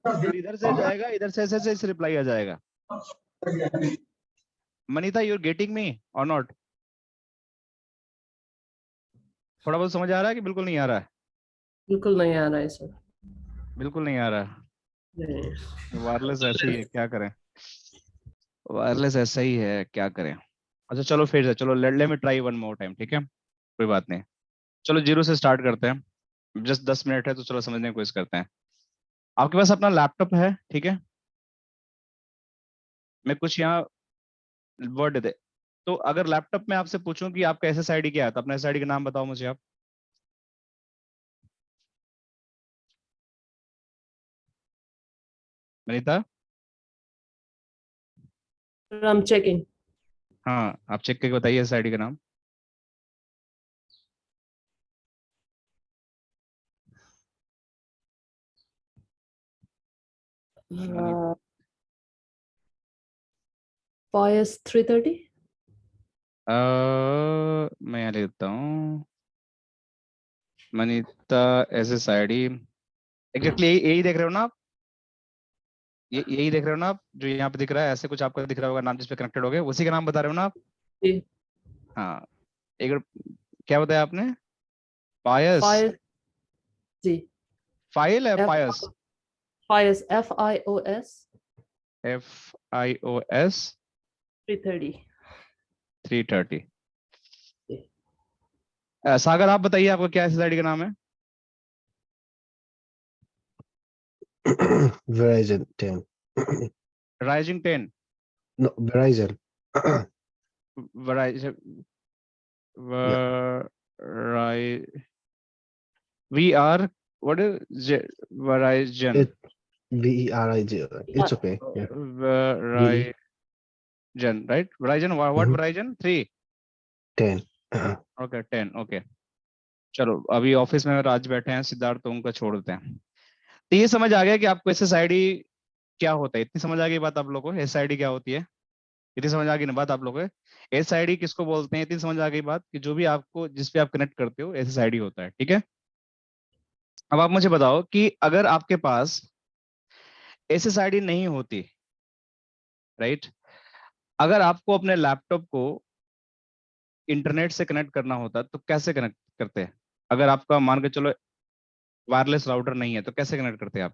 फिर इधर से जाएगा, इधर से ऐसे ऐसे रिप्लाई आ जाएगा। Manita, you are getting me or not? थोड़ा बहुत समझ आ रहा है कि बिल्कुल नहीं आ रहा है? बिल्कुल नहीं आ रहा है सर। बिल्कुल नहीं आ रहा नहीं। वायरलेस ऐसे ही है, क्या करें, वायरलेस ऐसा ही है, क्या करें। अच्छा चलो फिर से, चलो let me try one more time, ठीक है, कोई बात नहीं। चलो जीरो से स्टार्ट करते हैं, जस्ट 10 मिनट है तो चलो समझने की कोशिश करते हैं। आपके पास अपना लैपटॉप है, ठीक है, मैं कुछ यहाँ वर्ड दे, तो अगर लैपटॉप में आपसे पूछूं कि आपका एसएसआईडी क्या है, तो अपना एसएसआईडी का नाम बताओ मुझे आप। वनीता? I am checking. हाँ, आप चेक करके बताइए एसएसआईडी का नाम। POS 330। मैं यहाँ लेता हूँ मनीता एसएसआईडी, एग्जैक्टली यही यही देख रहे हो ना आप? ये यही देख रहे हो ना आप, जो यहाँ पे दिख रहा है, ऐसे कुछ आपको दिख रहा होगा नाम जिस पे कनेक्टेड हो गए, उसी का नाम बता रहे हो ना आप? जी। हाँ, एक क्या बताया आपने? पायस? फायर। जी। फाइल है F पायस? Fios, FIOS FIOS 330। 330। जी। सागर आप बताइए, आपका क्या एसएसआईडी का नाम है? Verizon 10. Rising 10? No, Verizon. Verizon, Yeah, we are what is Verizon? it Verizon. It's okay. Yeah, Verizon, right? Verizon, what Mhm. Verizon? 3? 10. Okay, 10, okay. चलो, अभी ऑफिस में राज बैठे हैं, सिद्धार्थ, तो उनका छोड़ देते हैं। तो ये समझ आ गया कि आपको एसएसआईडी क्या होता है? इतनी समझ आ गई बात आप लोगों को, एसआईडी क्या होती है? इतनी समझ आ गई ना बात आप लोगों को? एसआईडी किसको बोलते हैं? इतनी समझ आ गई बात कि जो भी आपको, जिस पे आप कनेक्ट करते हो, एसएसआईडी होता है, ठीक है? अब आप मुझे बताओ कि अगर आपके पास एसएसआईडी नहीं होती, राइट, अगर आपको अपने लैपटॉप को इंटरनेट से कनेक्ट करना होता तो कैसे कनेक्ट करते हैं? अगर आपका मान के चलो वायरलेस राउटर नहीं है तो कैसे कनेक्ट करते हैं आप?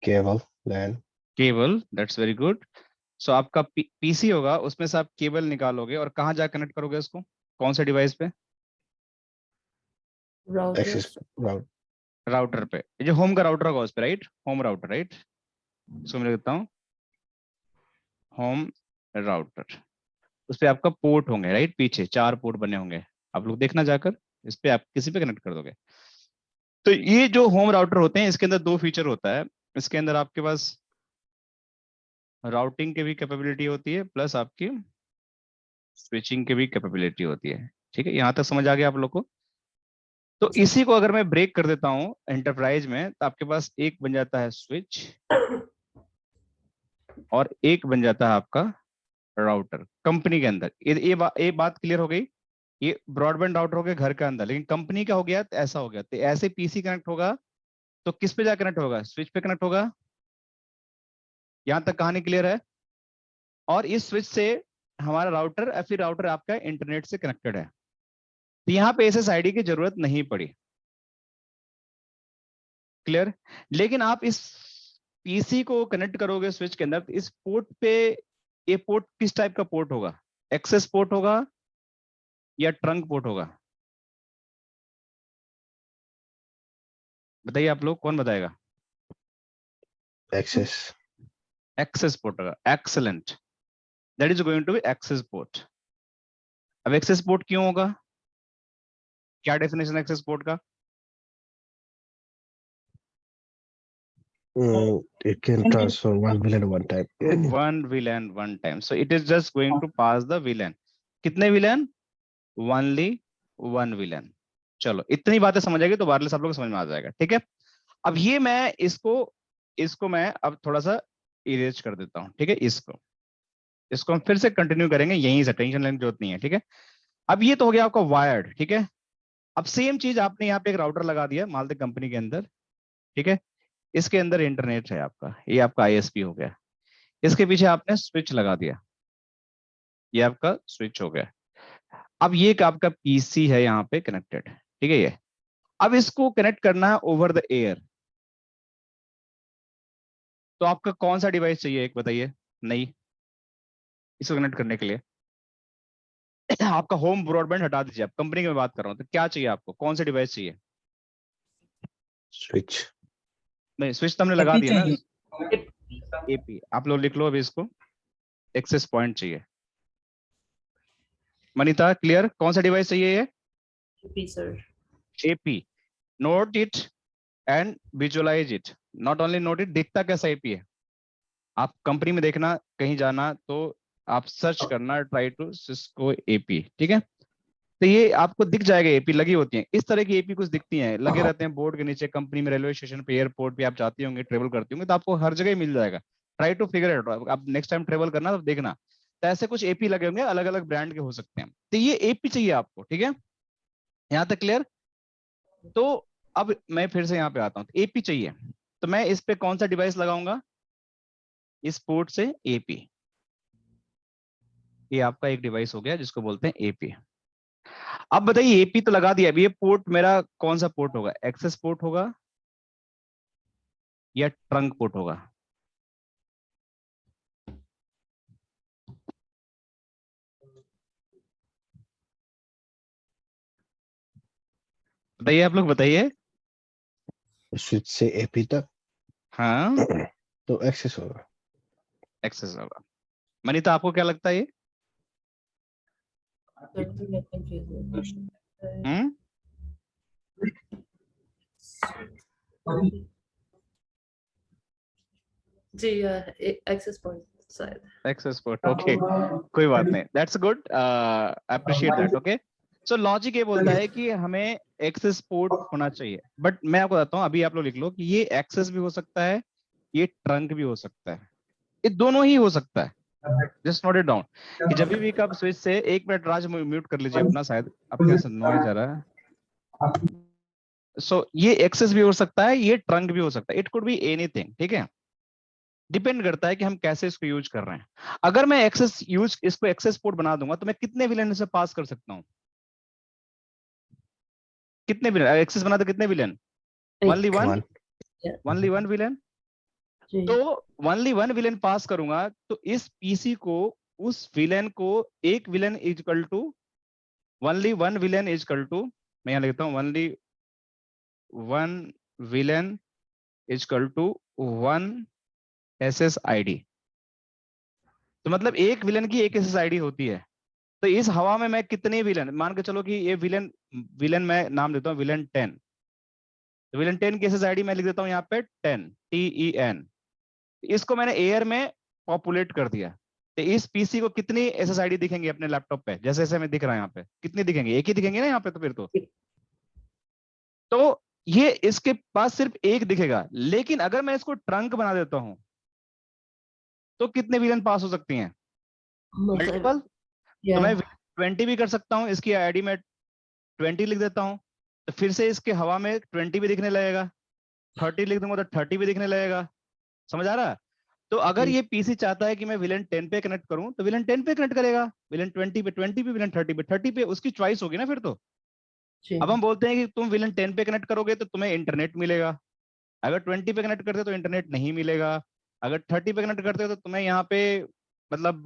Cable, LAN. Cable, that's very good. So आपका पीसी होगा, उसमें से आप केबल निकालोगे और कहाँ जा कनेक्ट करोगे उसको? कौन से डिवाइस पे? Router। Access route. राउटर पे, जो होम का राउटर होगा उस पे, right? Home router, right? So मैं लिखता हूँ होम राउटर। उस पे आपका पोर्ट होंगे, राइट? पीछे 4 पोर्ट बने होंगे, आप लोग देखना जाकर, इस पे आप किसी पे कनेक्ट कर दोगे। तो ये जो होम राउटर होते हैं, इसके अंदर 2 फीचर होता है। इसके अंदर आपके पास राउटिंग की भी कैपेबिलिटी होती है, प्लस आपकी स्विचिंग की भी कैपेबिलिटी होती है। ठीक है, यहाँ तक समझ आ गया आप लोग को? तो इसी को अगर मैं ब्रेक कर देता हूँ एंटरप्राइज में, तो आपके पास एक बन जाता है स्विच और एक बन जाता है आपका राउटर कंपनी के अंदर। ये बात क्लियर हो गई? ये ब्रॉडबैंड राउटर हो गया घर के अंदर, लेकिन कंपनी का हो गया तो ऐसा हो गया। तो ऐसे पीसी कनेक्ट होगा तो किस पे जा कनेक्ट होगा? स्विच पे कनेक्ट होगा। यहां तक कहानी क्लियर है? और इस स्विच से हमारा राउटर या फिर राउटर आपका इंटरनेट से कनेक्टेड है, तो यहाँ पे एसएसआईडी की जरूरत नहीं पड़ी। क्लियर? लेकिन आप इस पीसी को कनेक्ट करोगे स्विच के अंदर, तो इस पोर्ट पे, ये पोर्ट किस टाइप का पोर्ट होगा? एक्सेस पोर्ट होगा या ट्रंक पोर्ट होगा? बताइए आप लोग, कौन बताएगा? Access. एक्सेस पोर्ट होगा। Excellent, that is going to be access port. अब एक्सेस पोर्ट क्यों होगा? क्या डेफिनेशन है एक्सेस पोर्ट का? It can transfer 1 VLAN one time. One VLAN one time, so it is just going to pass the VLAN। कितने VLAN? Only 1 VLAN। चलो, इतनी बातें समझ आएगी तो वायरलेस आप लोग को समझ में आ जाएगा, ठीक है? अब ये मैं इसको मैं अब थोड़ा सा इरेज कर देता हूँ, ठीक है? इसको हम फिर से कंटिन्यू करेंगे यहीं से, टेंशन लेने की जरूरत नहीं है, ठीक है? अब ये तो हो गया आपका वायर्ड, ठीक है? अब सेम चीज आपने यहाँ पे एक राउटर लगा दिया मालदे कंपनी के अंदर, ठीक है? इसके अंदर इंटरनेट है आपका, ये आपका आईएसपी हो गया। इसके पीछे आपने स्विच लगा दिया, ये आपका स्विच हो गया। अब ये आपका पीसी है यहाँ पे कनेक्टेड, ठीक है? ये अब इसको कनेक्ट करना है ओवर द एयर, तो आपका कौन सा डिवाइस चाहिए एक बताइए? नहीं, इसको कनेक्ट करने के लिए आपका होम ब्रॉडबैंड हटा दीजिए, आप कंपनी की मैं बात कर रहा हूँ, तो क्या चाहिए आपको? कौन सा डिवाइस चाहिए? Switch. नहीं, स्विच तो हमने लगा दिया ना। एपी, आप लोग लिख लो अभी इसको, एक्सेस पॉइंट चाहिए। मनीता क्लियर? कौन सा डिवाइस चाहिए ये? AP, sir। AP. Note it and visualize it. Not only note it, दिखता कैसा एपी है? आप कंपनी में देखना, कहीं जाना तो आप सर्च करना ट्राई टू सिस्को एपी, ठीक है? तो ये आपको दिख जाएगा, एपी लगी होती है इस तरह की। एपी कुछ दिखती हैं, लगे रहते हैं बोर्ड के नीचे, कंपनी में, रेलवे स्टेशन पे, एयरपोर्ट पे आप जाती होंगे, ट्रेवल करती होंगे, तो आपको हर जगह मिल जाएगा। Try to figure it out, आप नेक्स्ट टाइम ट्रेवल करना तो देखना, तो ऐसे कुछ एपी लगे होंगे, अलग अलग ब्रांड के हो सकते हैं। तो ये एपी चाहिए आपको, ठीक है? यहाँ तक क्लियर? तो अब मैं फिर से यहाँ पे आता हूँ, एपी चाहिए। तो मैं इस पे कौन सा डिवाइस लगाऊंगा, इस पोर्ट से एपी। ये आपका एक डिवाइस हो गया जिसको बोलते हैं एपी। अब बताइए एपी तो लगा दिया, अभी ये पोर्ट मेरा कौन सा पोर्ट होगा, एक्सेस पोर्ट होगा या ट्रंक पोर्ट होगा? बताइए, आप लोग बताइए। स्विच से एपी तक हाँ, तो एक्सेस होगा। एक्सेस होगा। मनीता आपको क्या लगता है ये? Sorry, मैं confused हूँ। हम्म, जी एक्सेस पॉइंट शायद। एक्सेस पोर्ट, ओके, कोई बात नहीं, that's good, appreciate that, okay. So logic ये बोलता है कि हमें एक्सेस पोर्ट होना चाहिए, बट मैं आपको बताता हूँ, अभी आप लोग लिख लो कि ये एक्सेस भी हो सकता है, ये ट्रंक भी हो सकता है, ये दोनों ही हो सकता है। जस्ट नोट इट डाउन कि जब भी आप स्विच से, एक मिनट राज म्यूट कर लीजिए अपना, शायद आपके यहाँ से नॉइज आ रहा है। सो ये एक्सेस भी हो सकता है, ये ट्रंक भी हो सकता है, इट कुड बी एनीथिंग, ठीक है। डिपेंड करता है कि हम कैसे इसको यूज कर रहे हैं। अगर मैं इसको एक्सेस पोर्ट बना दूंगा तो मैं कितने विलेन से पास कर सकता हूँ, कितने विलेन एक्सेस बना, तो कितने VLAN? Only one, one. Only one VLAN. जी तो ओनली वन विलेन पास करूंगा तो इस पीसी को, उस विलेन को, एक VLAN is equal to, only one VLAN is equal to, मैं यहां लिखता हूं only one VLAN is equal to one SSID। तो मतलब एक विलेन की एक SSID होती है। तो इस हवा में मैं कितने विलेन, मान के चलो कि ये विलेन, विलेन मैं नाम देता हूँ विलेन 10, तो विलेन 10 की SSID मैं लिख देता हूँ यहाँ पे 10 TEN। इसको मैंने एयर में पॉपुलेट कर दिया, तो इस पीसी को कितनी SSID दिखेंगे अपने लैपटॉप पे, जैसे जैसे हमें दिख रहा है यहाँ पे, कितनी दिखेंगे? एक ही दिखेंगे ना यहाँ पे, तो फिर तो ये इसके पास सिर्फ एक दिखेगा। लेकिन अगर मैं इसको ट्रंक बना देता हूं तो कितने विलेन पास हो सकती हैं? मल्टीपल। तो मैं 20 भी कर सकता हूँ, इसकी आईडी में 20 लिख देता हूँ, तो फिर से इसके हवा में 20 भी दिखने लगेगा, 30 लिख दूंगा तो 30 भी दिखने लगेगा। समझ आ रहा है? तो अगर ये पीसी चाहता है कि मैं विलेन 10 पे कनेक्ट करूं तो विलेन 10 पे कनेक्ट करेगा, विलेन 20 पे 20 पे, विलेन 30 पे 30 पे, उसकी चॉइस होगी ना फिर तो। अब हम बोलते हैं कि तुम विलेन 10 पे कनेक्ट करोगे तो तुम्हें इंटरनेट मिलेगा, अगर 20 पे कनेक्ट करते हो तो इंटरनेट नहीं मिलेगा, अगर 30 पे कनेक्ट करते हो तो तुम्हें यहाँ पे मतलब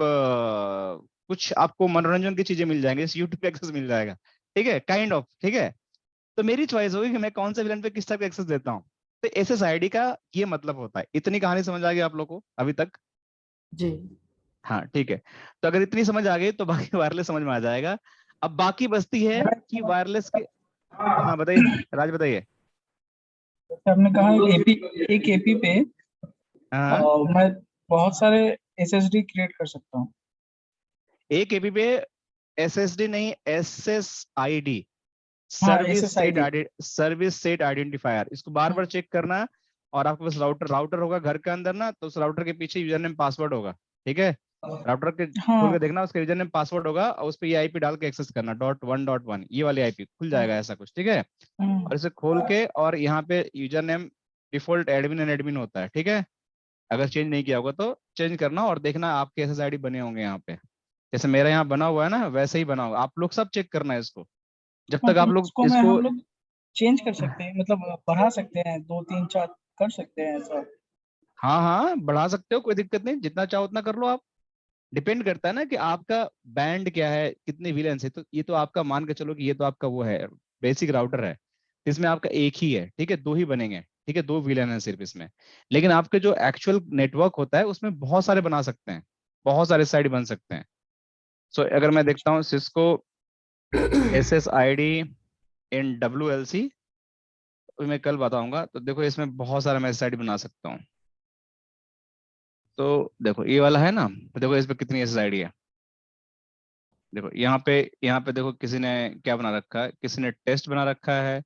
कुछ आपको मनोरंजन की चीजें मिल जाएंगी, यूट्यूब पे एक्सेस मिल जाएगा, ठीक है, काइंड ऑफ, ठीक है। तो मेरी चॉइस होगी कि मैं कौन से विलेन पे किस टाइप का एक्सेस देता हूँ। तो SSID का ये मतलब होता है। इतनी कहानी समझ आ गई आप लोग को अभी तक? जी हाँ, ठीक है। तो अगर इतनी समझ आ गई तो बाकी वायरलेस समझ में आ जाएगा। अब बाकी बचती है कि वायरलेस के, हाँ बताइए राज, बताइए। जैसे आपने कहा एपी, एक एपी पे हाँ, मैं बहुत सारे एसएसडी क्रिएट कर सकता हूँ। एक एपी पे SSD नहीं, SSID, हाँ सर्विस सेट आइडेंटिफायर, इसको बार बार चेक करना। और आपके पास राउटर होगा घर के अंदर ना, तो उस राउटर के पीछे यूजर नेम पासवर्ड होगा, ठीक है। राउटर के खोल के हाँ देखना, उसका यूजर नेम पासवर्ड होगा और उस पे ये आईपी डाल के एक्सेस करना, .1.1 ये वाली आईपी खुल जाएगा ऐसा कुछ, ठीक है। हाँ, और इसे खोल के, और यहाँ पे user name default admin and admin होता है, ठीक है। अगर चेंज नहीं किया होगा तो चेंज करना, और देखना आपके SSID बने होंगे यहाँ पे, जैसे मेरा यहाँ बना हुआ है ना वैसे ही बना होगा। आप लोग सब चेक करना है इसको, जब हाँ, तक तो आप लोग इसको मैं इसको, हम लोग चेंज कर सकते हैं, मतलब बढ़ा सकते हैं, 2 3 4 कर सकते हैं ऐसा। हाँ हाँ बढ़ा सकते हो, कोई दिक्कत नहीं, जितना चाहो उतना कर लो आप। डिपेंड करता है ना कि आपका बैंड क्या है, कितने विलेंस है। तो ये तो आपका मान के चलो कि ये तो आपका वो है, बेसिक राउटर है, इसमें आपका एक ही है, ठीक है, दो ही बनेंगे, ठीक है, दो विलेन है सिर्फ इसमें। लेकिन आपके जो एक्चुअल नेटवर्क होता है उसमें बहुत सारे बना सकते हैं, बहुत सारे साइड बन सकते हैं। सो अगर मैं देखता हूँ सिस्को SSID इन WLC, तो मैं कल बताऊंगा। तो देखो इसमें बहुत सारा मैं SSID बना सकता हूँ। तो देखो ये वाला है ना, तो देखो इस पे कितनी SSID है। देखो यहाँ पे देखो किसी ने क्या बना रखा है, किसी ने टेस्ट बना रखा है,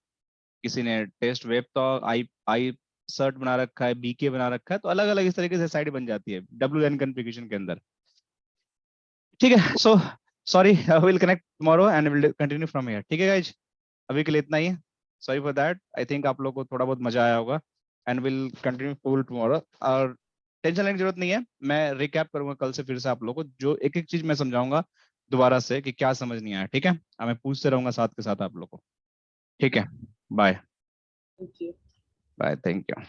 किसी ने टेस्ट वेब टॉक, आई आई सर्ट बना रखा है, BK बना रखा है। तो अलग अलग इस तरीके से साइड बन जाती है WLAN कॉन्फ़िगरेशन के अंदर, ठीक है। So sorry, I will connect tomorrow and will continue from here, ठीक है गाइज। अभी के लिए इतना ही, sorry for that. I think आप लोग को थोड़ा बहुत मजा आया होगा। And will continue full tomorrow. और टेंशन लेने की जरूरत नहीं है, मैं रिकैप करूंगा कल से फिर से आप लोगों को, जो एक एक चीज मैं समझाऊंगा दोबारा से कि क्या समझ नहीं आया, ठीक है। मैं पूछते रहूंगा साथ के साथ आप लोगों को, ठीक है। Bye Thank you. Bye, thank you.